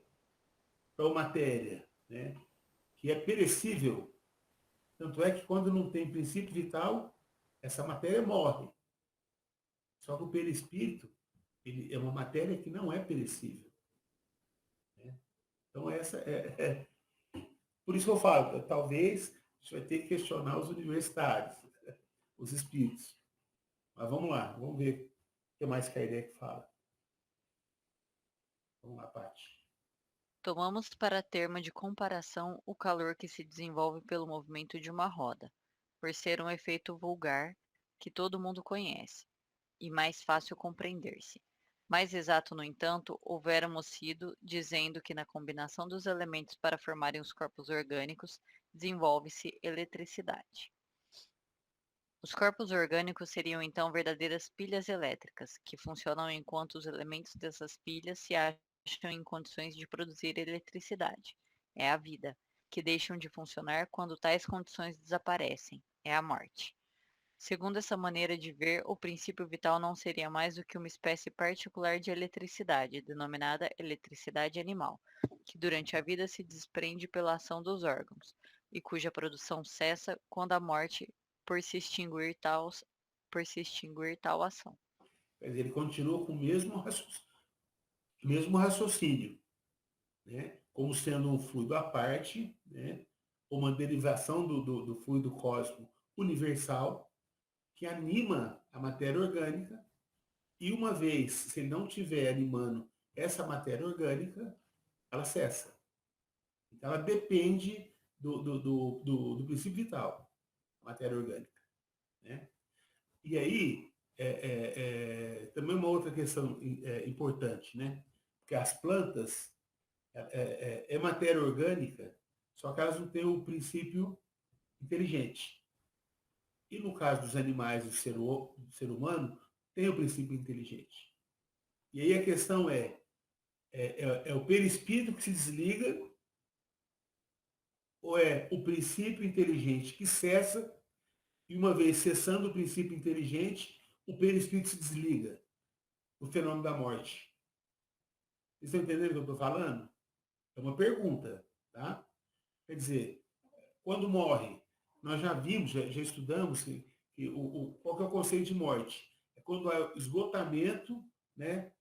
para uma matéria, né, que é perecível, tanto é que quando não tem princípio vital, essa matéria morre. Só que o perispírito ele é uma matéria que não é perecível. Né? Então, por isso que eu falo, talvez a gente vai ter que questionar os universitários, os espíritos. Mas vamos lá, vamos ver o que mais Kardec fala. Vamos lá, Paty. Tomamos para termo de comparação o calor que se desenvolve pelo movimento de uma roda, por ser um efeito vulgar que todo mundo conhece, e mais fácil compreender-se. Mais exato, no entanto, houvéramos sido dizendo que na combinação dos elementos para formarem os corpos orgânicos desenvolve-se eletricidade. Os corpos orgânicos seriam então verdadeiras pilhas elétricas, que funcionam enquanto os elementos dessas pilhas se acham em condições de produzir eletricidade. É a vida, que deixam de funcionar quando tais condições desaparecem. É a morte. Segundo essa maneira de ver, o princípio vital não seria mais do que uma espécie particular de eletricidade, denominada eletricidade animal, que durante a vida se desprende pela ação dos órgãos, e cuja produção cessa quando a morte por se extinguir tal ação. Quer dizer, ele continua com o mesmo raciocínio, né? Como sendo um fluido à parte, né? Uma derivação do fluido cósmico universal, que anima a matéria orgânica, e uma vez, se ele não estiver animando essa matéria orgânica, ela cessa. Então, ela depende do princípio vital, a matéria orgânica, né? E aí, também uma outra questão importante, né? Porque as plantas é matéria orgânica, só que elas não têm o princípio inteligente. E no caso dos animais e do ser humano, tem o princípio inteligente. E aí a questão é o perispírito que se desliga ou é o princípio inteligente que cessa e uma vez cessando o princípio inteligente, o perispírito se desliga, o fenômeno da morte. Vocês estão entendendo o que eu estou falando? É uma pergunta, tá? Quer dizer, quando morre, nós já vimos, já estudamos que qual que é o conceito de morte? É quando há esgotamento, né,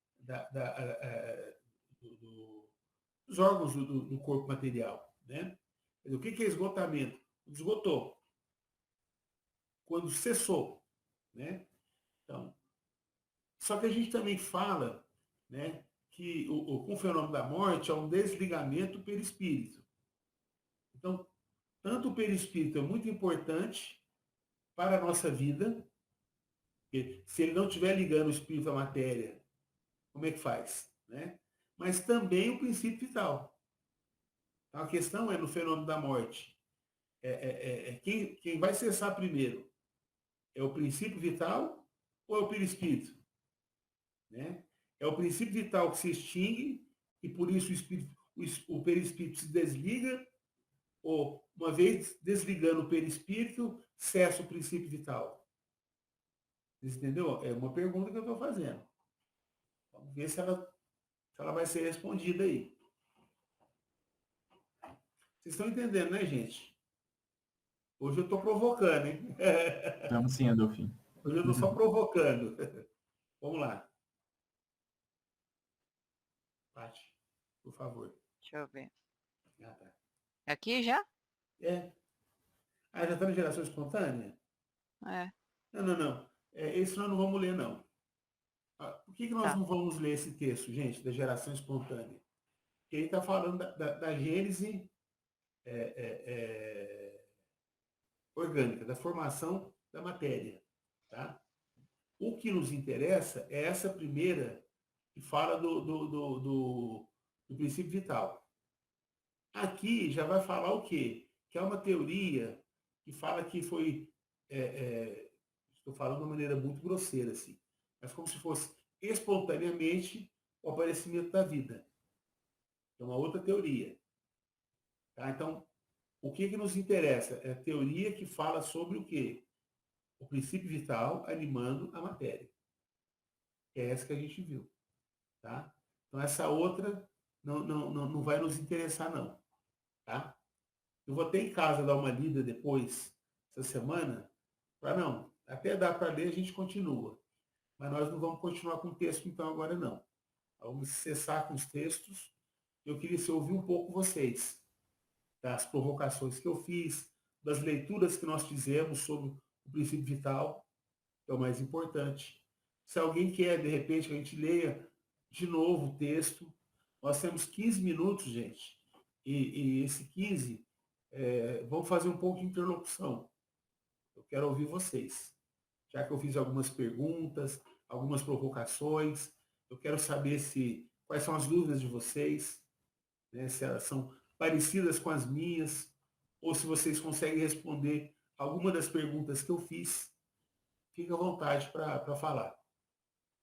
dos órgãos do corpo material, né? O que é esgotamento? Esgotou. Quando cessou, né? Então, só que a gente também fala, né, que com o fenômeno da morte há um desligamento perispírito. Então, tanto o perispírito é muito importante para a nossa vida, porque se ele não estiver ligando o espírito à matéria, como é que faz? Né? Mas também o princípio vital. Então, a questão é, no fenômeno da morte, quem vai cessar primeiro? É o princípio vital ou é o perispírito? Né? É o princípio vital que se extingue e por isso o perispírito se desliga, ou uma vez desligando o perispírito, cessa o princípio vital. Você entendeu? É uma pergunta que eu estou fazendo. Vamos ver se ela vai ser respondida aí. Vocês estão entendendo, né, gente? Hoje eu estou provocando, hein? Estamos sim, Adolfinho. Hoje eu estou só provocando. Vamos lá. Paty, por favor. Deixa eu ver. Ah, tá. Aqui já? É. Ah, já está na geração espontânea? É. Não. Esse nós não vamos ler, não. Por que nós Tá. não vamos ler esse texto, gente, da geração espontânea? Porque ele está falando da gênese orgânica, da formação da matéria. Tá? O que nos interessa é essa primeira que fala do princípio vital. Aqui já vai falar o quê? Que é uma teoria que fala que foi... estou falando de uma maneira muito grosseira, assim, mas como se fosse espontaneamente o aparecimento da vida. É uma outra teoria. Tá? Então, o que nos interessa? É a teoria que fala sobre o quê? O princípio vital animando a matéria. É essa que a gente viu. Tá? Então, essa outra não vai nos interessar, não. Tá? Eu vou ter em casa dar uma lida depois, essa semana, para não. Até dá para ler, a gente continua. Mas nós não vamos continuar com o texto, então, agora não. Vamos cessar com os textos. Eu queria ouvir um pouco vocês, das provocações que eu fiz, das leituras que nós fizemos sobre o princípio vital, que é o mais importante. Se alguém quer, de repente, que a gente leia de novo o texto, nós temos 15 minutos, gente, e esse 15, vamos fazer um pouco de interlocução. Eu quero ouvir vocês. Já que eu fiz algumas perguntas, algumas provocações, eu quero saber quais são as dúvidas de vocês, né, se elas são parecidas com as minhas, ou se vocês conseguem responder alguma das perguntas que eu fiz. fica à vontade para falar.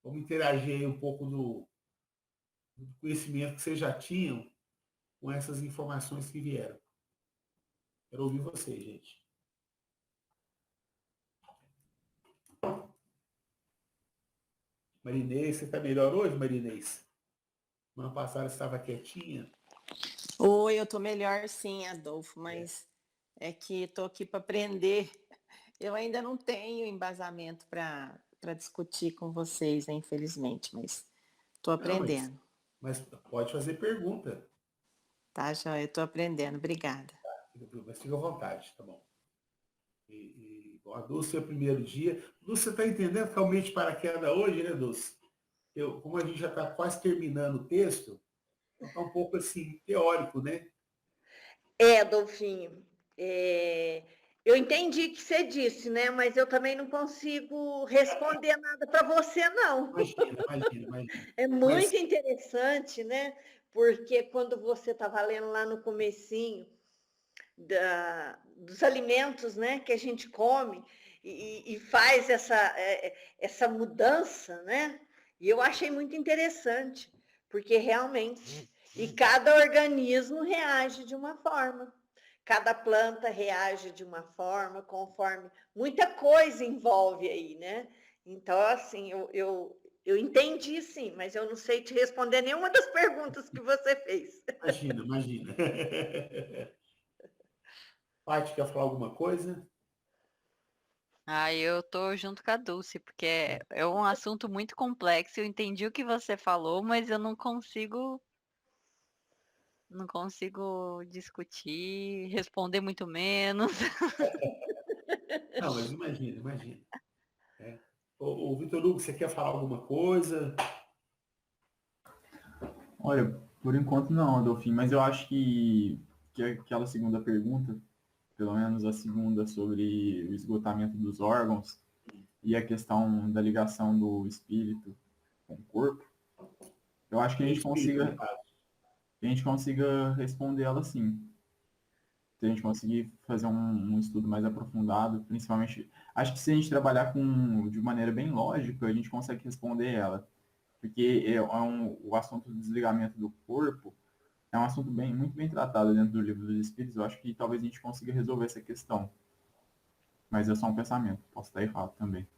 Vamos interagir aí um pouco do conhecimento que vocês já tinham com essas informações que vieram. Quero ouvir vocês, gente. Marinês, você está melhor hoje, Marinês? Semana passada estava quietinha. Oi, eu tô melhor sim, Adolfo, mas é que estou aqui para aprender. Eu ainda não tenho embasamento para discutir com vocês, né, infelizmente, mas estou Não, aprendendo. mas pode fazer pergunta. Tá, Joia? Eu estou aprendendo. Obrigada. Mas fica à vontade, tá bom? Bom, a Dulce é o primeiro dia. Dulce, você está entendendo que é o meio de paraquedas hoje, né, Dulce? Como a gente já está quase terminando o texto, então está um pouco assim, teórico, né? Adolfinho, eu entendi o que você disse, né? Mas eu também não consigo responder nada para você, não. Imagina. É Mas, muito interessante, né? Porque quando você estava lendo lá no comecinho dos alimentos, né, que a gente come e faz essa mudança, né? E eu achei muito interessante, porque realmente, e cada organismo reage de uma forma. Cada planta reage de uma forma, conforme muita coisa envolve aí, né? Então, assim, eu entendi sim, mas eu não sei te responder nenhuma das perguntas que você fez. imagina. Paty, quer falar alguma coisa? Eu tô junto com a Dulce, porque é um assunto muito complexo. Eu entendi o que você falou, mas eu não consigo discutir, responder muito menos. Não, mas imagina. É. Ô, Vitor Hugo, você quer falar alguma coisa? Olha, por enquanto não, Adolfinho, mas eu acho que aquela segunda pergunta, pelo menos a segunda sobre o esgotamento dos órgãos e a questão da ligação do espírito com o corpo, eu acho que Do espírito, no caso. a gente consiga responder ela sim. Se a gente conseguir fazer um estudo mais aprofundado, principalmente, acho que se a gente trabalhar de maneira bem lógica, a gente consegue responder ela. Porque o assunto do desligamento do corpo é um assunto muito bem tratado dentro do livro dos Espíritos. Eu acho que talvez a gente consiga resolver essa questão. Mas é só um pensamento, posso estar errado também.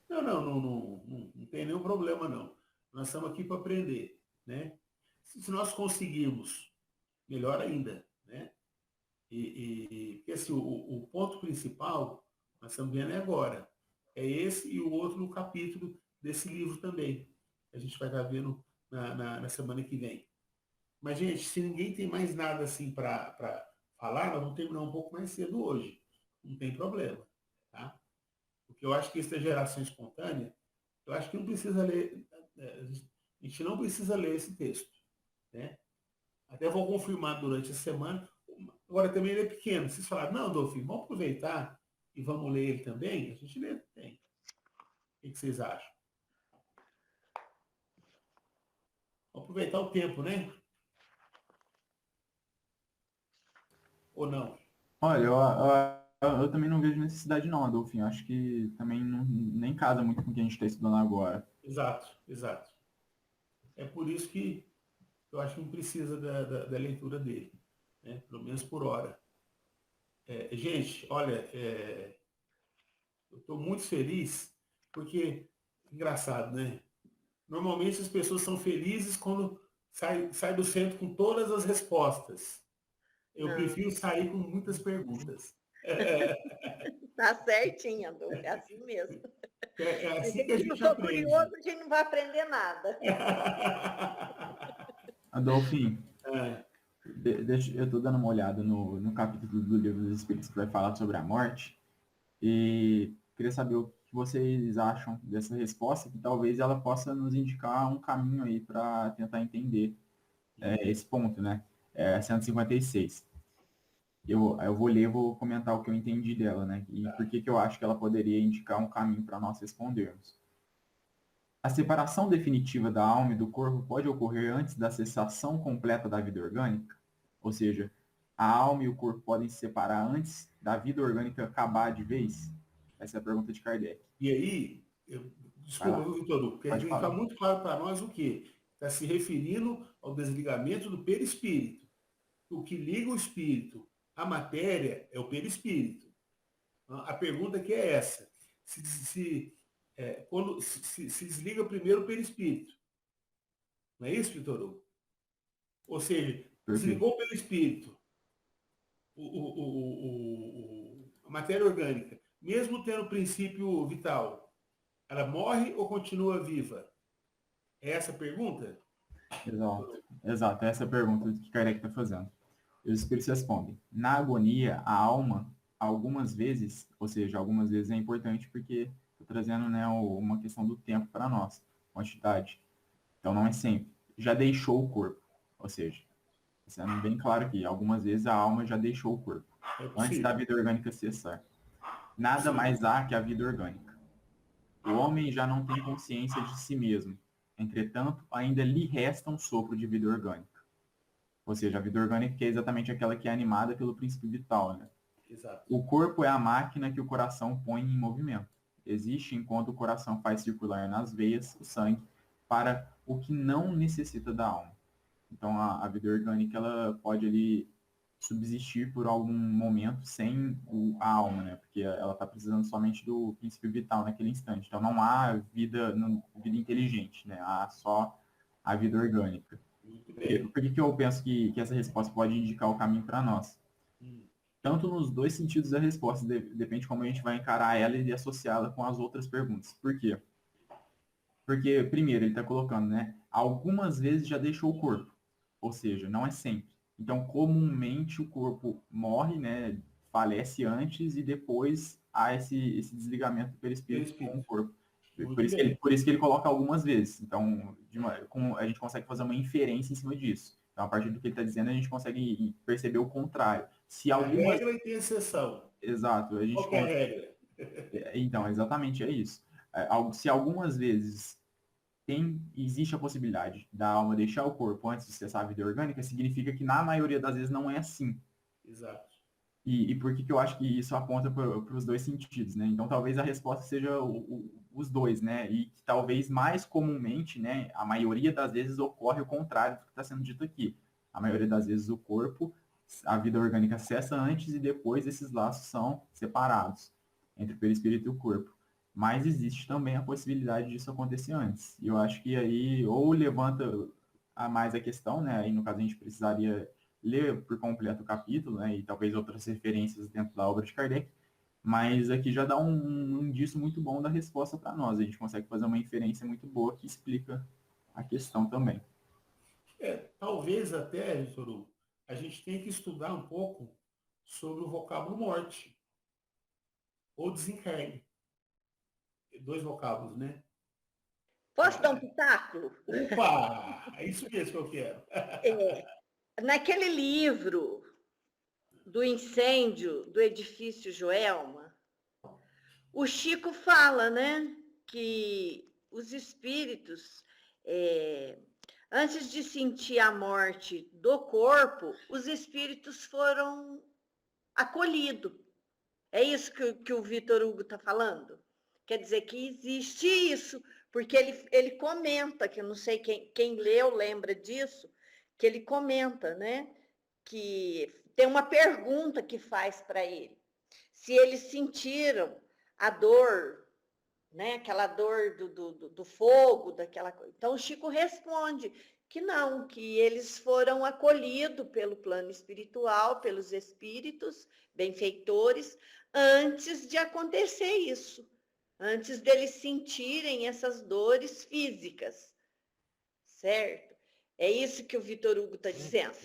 Não tem nenhum problema, não. Nós estamos aqui para aprender, né? Se nós conseguirmos, melhor ainda, né? Porque assim, o ponto principal, nós estamos vendo agora, é esse e o outro no capítulo desse livro também. A gente vai estar vendo na semana que vem. Mas, gente, se ninguém tem mais nada assim para falar, nós vamos terminar um pouco mais cedo hoje. Não tem problema, tá? Porque eu acho que isso da geração espontânea, eu acho que não precisa ler, a gente não precisa ler esse texto, né? Até vou confirmar durante a semana. Agora também ele é pequeno. Vocês falaram, não, Dolfinho, vamos aproveitar e vamos ler ele também? A gente lê também. O que vocês acham? Vamos aproveitar o tempo, né? Ou não? Olha, eu também não vejo necessidade não, Adolfinho. Acho que também nem casa muito com o que a gente está estudando agora. Exato. É por isso que eu acho que não precisa da leitura dele, né? Pelo menos por hora. Gente, olha, eu estou muito feliz porque, engraçado, né? Normalmente as pessoas são felizes quando sai do centro com todas as respostas. Eu prefiro sair com muitas perguntas. Tá certinho, Adolfo, é assim mesmo. É Se a assim que a gente não gente for aprende. curioso, a gente não vai aprender nada. Adolfinho, É, eu estou dando uma olhada no capítulo do Livro dos Espíritos que vai falar sobre a morte e queria saber o que vocês acham dessa resposta, que talvez ela possa nos indicar um caminho aí para tentar entender esse ponto, né? 156. Eu vou ler, vou comentar o que eu entendi dela, né? E por que eu acho que ela poderia indicar um caminho para nós respondermos. A separação definitiva da alma e do corpo pode ocorrer antes da cessação completa da vida orgânica? Ou seja, a alma e o corpo podem se separar antes da vida orgânica acabar de vez? Essa é a pergunta de Kardec. E aí, desculpa, lá. Vitor Hugo, porque Pode fica falar. muito claro para nós o quê? Está se referindo ao desligamento do perispírito. O que liga o espírito à matéria é o perispírito. A pergunta aqui é essa. Quando se desliga primeiro o perispírito. Não é isso, Vitor Hugo? Ou seja, Perfeito. desligou o perispírito, a matéria orgânica, mesmo tendo princípio vital, ela morre ou continua viva? É essa a pergunta? Exato. Essa é a pergunta que Kardec está fazendo. E os espíritos respondem. Na agonia, a alma, algumas vezes, ou seja, algumas vezes é importante porque está trazendo, né, uma questão do tempo para nós, quantidade. Então não é sempre. Já deixou o corpo. Ou seja, sendo bem claro aqui, algumas vezes a alma já deixou o corpo. É Antes da possível. vida orgânica cessar. Nada Sim. mais há que a vida orgânica. O homem já não tem consciência de si mesmo. Entretanto, ainda lhe resta um sopro de vida orgânica. Ou seja, a vida orgânica que é exatamente aquela que é animada pelo princípio vital, né? Exato. O corpo é a máquina que o coração põe em movimento. Existe enquanto o coração faz circular nas veias o sangue para o que não necessita da alma. Então, a vida orgânica ela pode ali subsistir por algum momento sem a alma, né? Porque ela está precisando somente do princípio vital naquele instante. Então, não há vida inteligente, né? Há só a vida orgânica. Muito bem. Por que eu penso que essa resposta pode indicar o caminho para nós? Tanto nos dois sentidos da resposta, depende de como a gente vai encarar ela e associá-la com as outras perguntas. Por quê? Porque, primeiro, ele está colocando, né? Algumas vezes já deixou o corpo, ou seja, não é sempre. Então, comumente, o corpo morre, né? Falece antes e depois há esse desligamento do perispírito com o corpo. Muito bem. Por isso que ele coloca algumas vezes. Então, a gente consegue fazer uma inferência em cima disso. Então, a partir do que ele está dizendo, a gente consegue perceber o contrário. Se A algumas... regra e tem exceção. Exato. A gente Qual que é a regra? Então, exatamente, é isso. Se algumas vezes existe a possibilidade da alma deixar o corpo antes de cessar a vida orgânica, significa que na maioria das vezes não é assim. Exato. E por que eu acho que isso aponta para os dois sentidos, né? Então, talvez a resposta seja os dois, né? E que talvez mais comumente, né? A maioria das vezes ocorre o contrário do que está sendo dito aqui. A maioria das vezes o corpo, a vida orgânica cessa antes e depois esses laços são separados entre o perispírito e o corpo. Mas existe também a possibilidade disso acontecer antes. E eu acho que aí ou levanta a mais a questão, né? Aí no caso a gente precisaria ler por completo o capítulo, né? E talvez outras referências dentro da obra de Kardec. Mas aqui já dá um indício muito bom da resposta para nós. A gente consegue fazer uma inferência muito boa que explica a questão também. Talvez até, Vitor Hugo, a gente tenha que estudar um pouco sobre o vocábulo morte ou desencarne. 2 vocábulos, né? Posso dar um pitáculo? Opa! É isso mesmo que eu quero. Naquele livro do incêndio do edifício Joelma, o Chico fala, né, que os espíritos, antes de sentir a morte do corpo, os espíritos foram acolhidos. É isso que o Vitor Hugo está falando? Quer dizer que existe isso, porque ele comenta, que eu não sei quem leu lembra disso, que ele comenta, né, que tem uma pergunta que faz para ele, se eles sentiram a dor, né, aquela dor do fogo, daquela coisa. Então, o Chico responde que não, que eles foram acolhidos pelo plano espiritual, pelos espíritos benfeitores, antes de acontecer isso, antes deles sentirem essas dores físicas, certo? É isso que o Vitor Hugo está dizendo.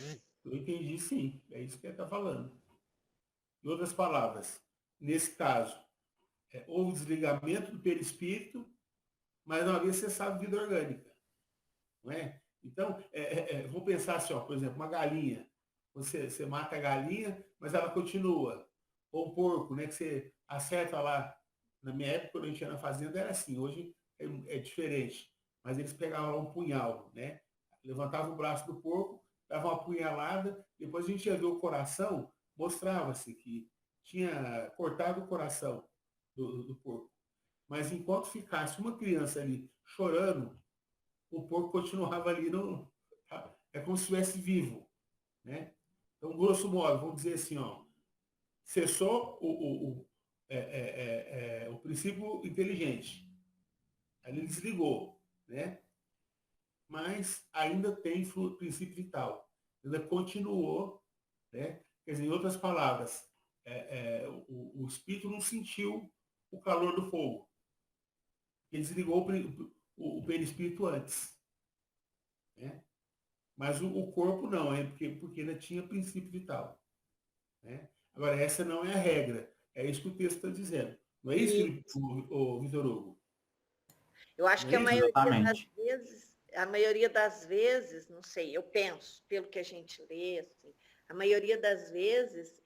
Eu entendi, sim. É isso que ele está falando. Em outras palavras, nesse caso, houve desligamento do perispírito, mas não havia cessado a vida orgânica. Não é? Então, vamos pensar assim, ó, por exemplo, uma galinha. Você mata a galinha, mas ela continua. Ou um porco, né, que você acerta lá. Na minha época, quando a gente ia na fazenda, era assim. Hoje é diferente. Mas eles pegavam lá um punhal, né? Levantavam o braço do porco, davam uma punhalada, depois a gente ia ver o coração, mostrava-se que tinha cortado o coração do porco. Mas enquanto ficasse uma criança ali chorando, o porco continuava ali, é como se estivesse vivo, né? Então, grosso modo, vamos dizer assim, ó, cessou o princípio inteligente. Aí ele desligou, né? Mas ainda tem princípio vital. Ainda continuou, né? Quer dizer, em outras palavras, o espírito não sentiu o calor do fogo. Ele desligou o perispírito antes, né? Mas o corpo não, porque ainda tinha princípio vital, né? Agora, essa não é a regra. É isso que o texto está dizendo. Não é isso, E o Vitor Hugo? eu acho Não que é isso? Exatamente. a maioria das vezes, não sei, eu penso, pelo que a gente lê, assim, a maioria das vezes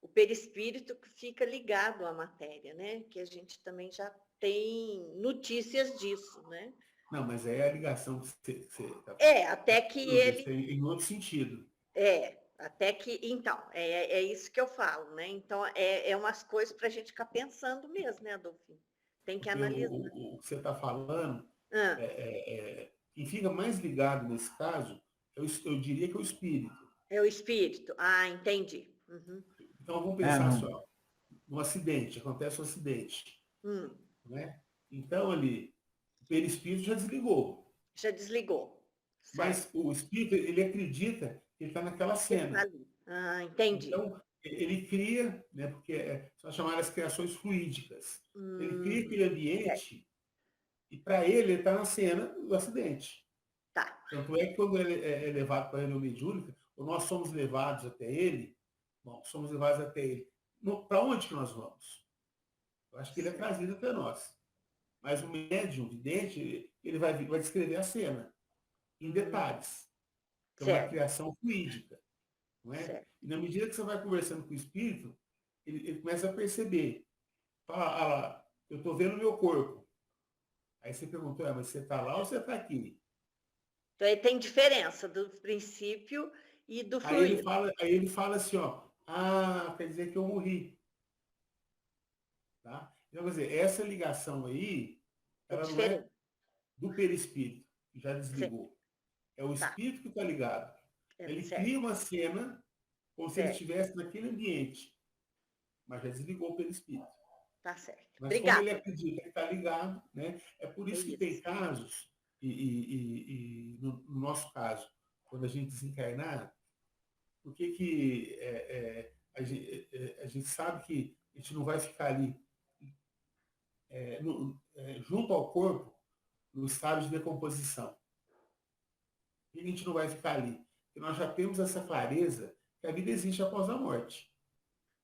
o perispírito que fica ligado à matéria, né? Que a gente também já tem notícias disso, né? Não, mas é a ligação que você está Até que ele em outro sentido. até que, então, é isso que eu falo, né? Então, umas coisas para a gente ficar pensando mesmo, né, Adolfinho? Tem que Porque analisar. o que você está falando, Ah, quem fica mais ligado nesse caso, eu diria que é o espírito. é o espírito. Ah, entendi. Uhum. Então, vamos É, pensar não, só. Um acidente, acontece um acidente, Hum, né? Então, ali, o perispírito já desligou. já desligou. Mas Certo. o espírito, ele acredita que ele está naquela Ele está cena. ali. Ah, entendi. Então, ele cria, né, porque são chamadas criações fluídicas. Ele cria Uhum. aquele Certo. ambiente e, para ele está na cena do acidente. Tá. Tanto é que quando ele é levado para a reunião mediúnica, ou nós somos levados até ele, bom, somos levados até ele. Para onde que nós vamos? Eu acho que ele é Certo. trazido até nós. Mas o médium, o vidente, ele vai descrever a cena em detalhes. É uma Certo. criação fluídica. Não é? Certo. E na medida que você vai conversando com o espírito, ele começa a perceber. Fala, ah lá, eu estou vendo o meu corpo. Aí você perguntou, mas você está lá ou você está aqui? Então, aí tem diferença do princípio e do fluido. Aí ele fala assim, ó, quer dizer que eu morri. Tá? Então, quer dizer, essa ligação aí, É ela não é diferente. do perispírito, que já Sim. desligou. É o Tá. espírito que está ligado. Ele Certo. cria uma cena como se ele Certo. estivesse naquele ambiente, mas já desligou o perispírito. Tá certo. Mas como ele Obrigada. acredita que está ligado, né? É por É isso que tem isso. casos, e no nosso caso, quando a gente desencarnar, por que a gente sabe que a gente não vai ficar ali junto ao corpo no estado de decomposição? Por que a gente não vai ficar ali? Porque nós já temos essa clareza que a vida existe após a morte,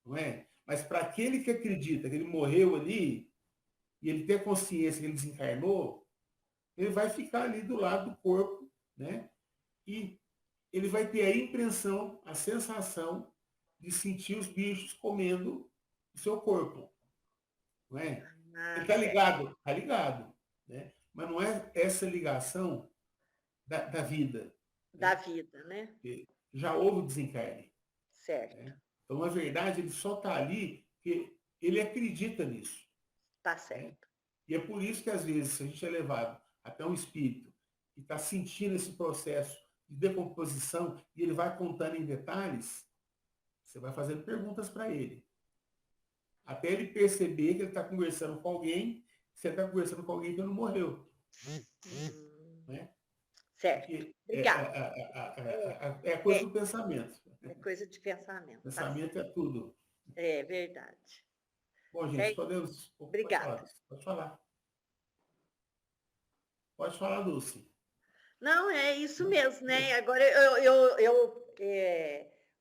não é? Mas para aquele que acredita que ele morreu ali, e ele ter consciência que ele desencarnou, ele vai ficar ali do lado do corpo, né? E ele vai ter a impressão, a sensação de sentir os bichos comendo o seu corpo, não é? Ele Ah, está certo. ligado? Está ligado, né? Mas não é essa ligação da vida, Da né? vida, né? Porque já houve o desencarne, Certo. né? Então, na verdade, ele só está ali porque ele acredita nisso, Tá né? certo. E é por isso que, às vezes, se a gente é levado até um espírito que está sentindo esse processo de decomposição e ele vai contando em detalhes, você vai fazendo perguntas para ele. Até ele perceber que ele está conversando com alguém, que você está conversando com alguém que não morreu. Né? Certo. Porque Obrigada. é a coisa É, do pensamento. é coisa de pensamento. Tá certo. Pensamento é tudo. É verdade. Bom, gente, É, podemos. Pode falar, obrigada. Dulce. Pode falar. Pode falar, Dulce. Não, é isso Não? mesmo, né? Agora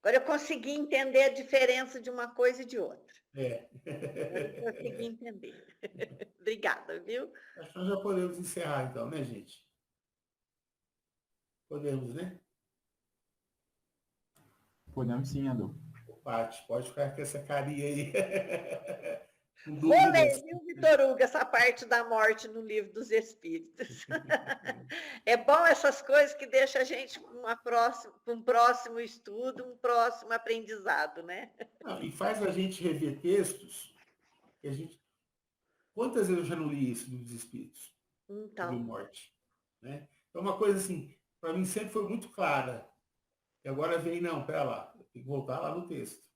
agora eu consegui entender a diferença de uma coisa e de outra. É. Agora eu consegui entender. Obrigada, viu? Acho que nós já podemos encerrar, então, né, gente? Podemos, né? podemos sim, Adolfo. Paty, pode ficar com essa carinha aí. Com Vou ler, dúvidas. viu, Vitor Hugo, essa parte da morte no livro dos Espíritos. É bom essas coisas que deixam a gente para um próximo estudo, um próximo aprendizado, né? Não, e faz a gente rever textos que a gente Quantas vezes eu já não li isso dos espíritos? Sobre Então, morte. Né? Então, uma coisa assim, para mim sempre foi muito clara. E agora vem, não, pera lá, tem que voltar lá no texto.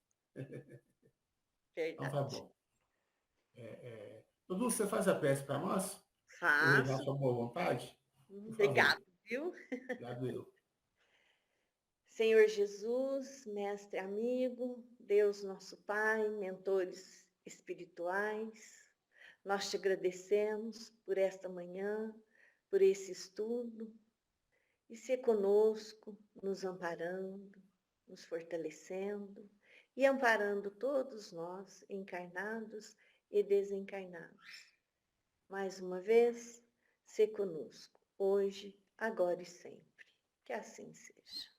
Então tá verdade. bom. Dudu, você faz a prece para nós? Por revelar Faço. sua boa vontade? Por favor. Obrigado, viu? Obrigado eu. Senhor Jesus, mestre amigo, Deus nosso Pai, mentores espirituais, nós te agradecemos por esta manhã, por esse estudo, e ser conosco, nos amparando, nos fortalecendo e amparando todos nós, encarnados e desencarnados. Mais uma vez, ser conosco, hoje, agora e sempre. Que assim seja.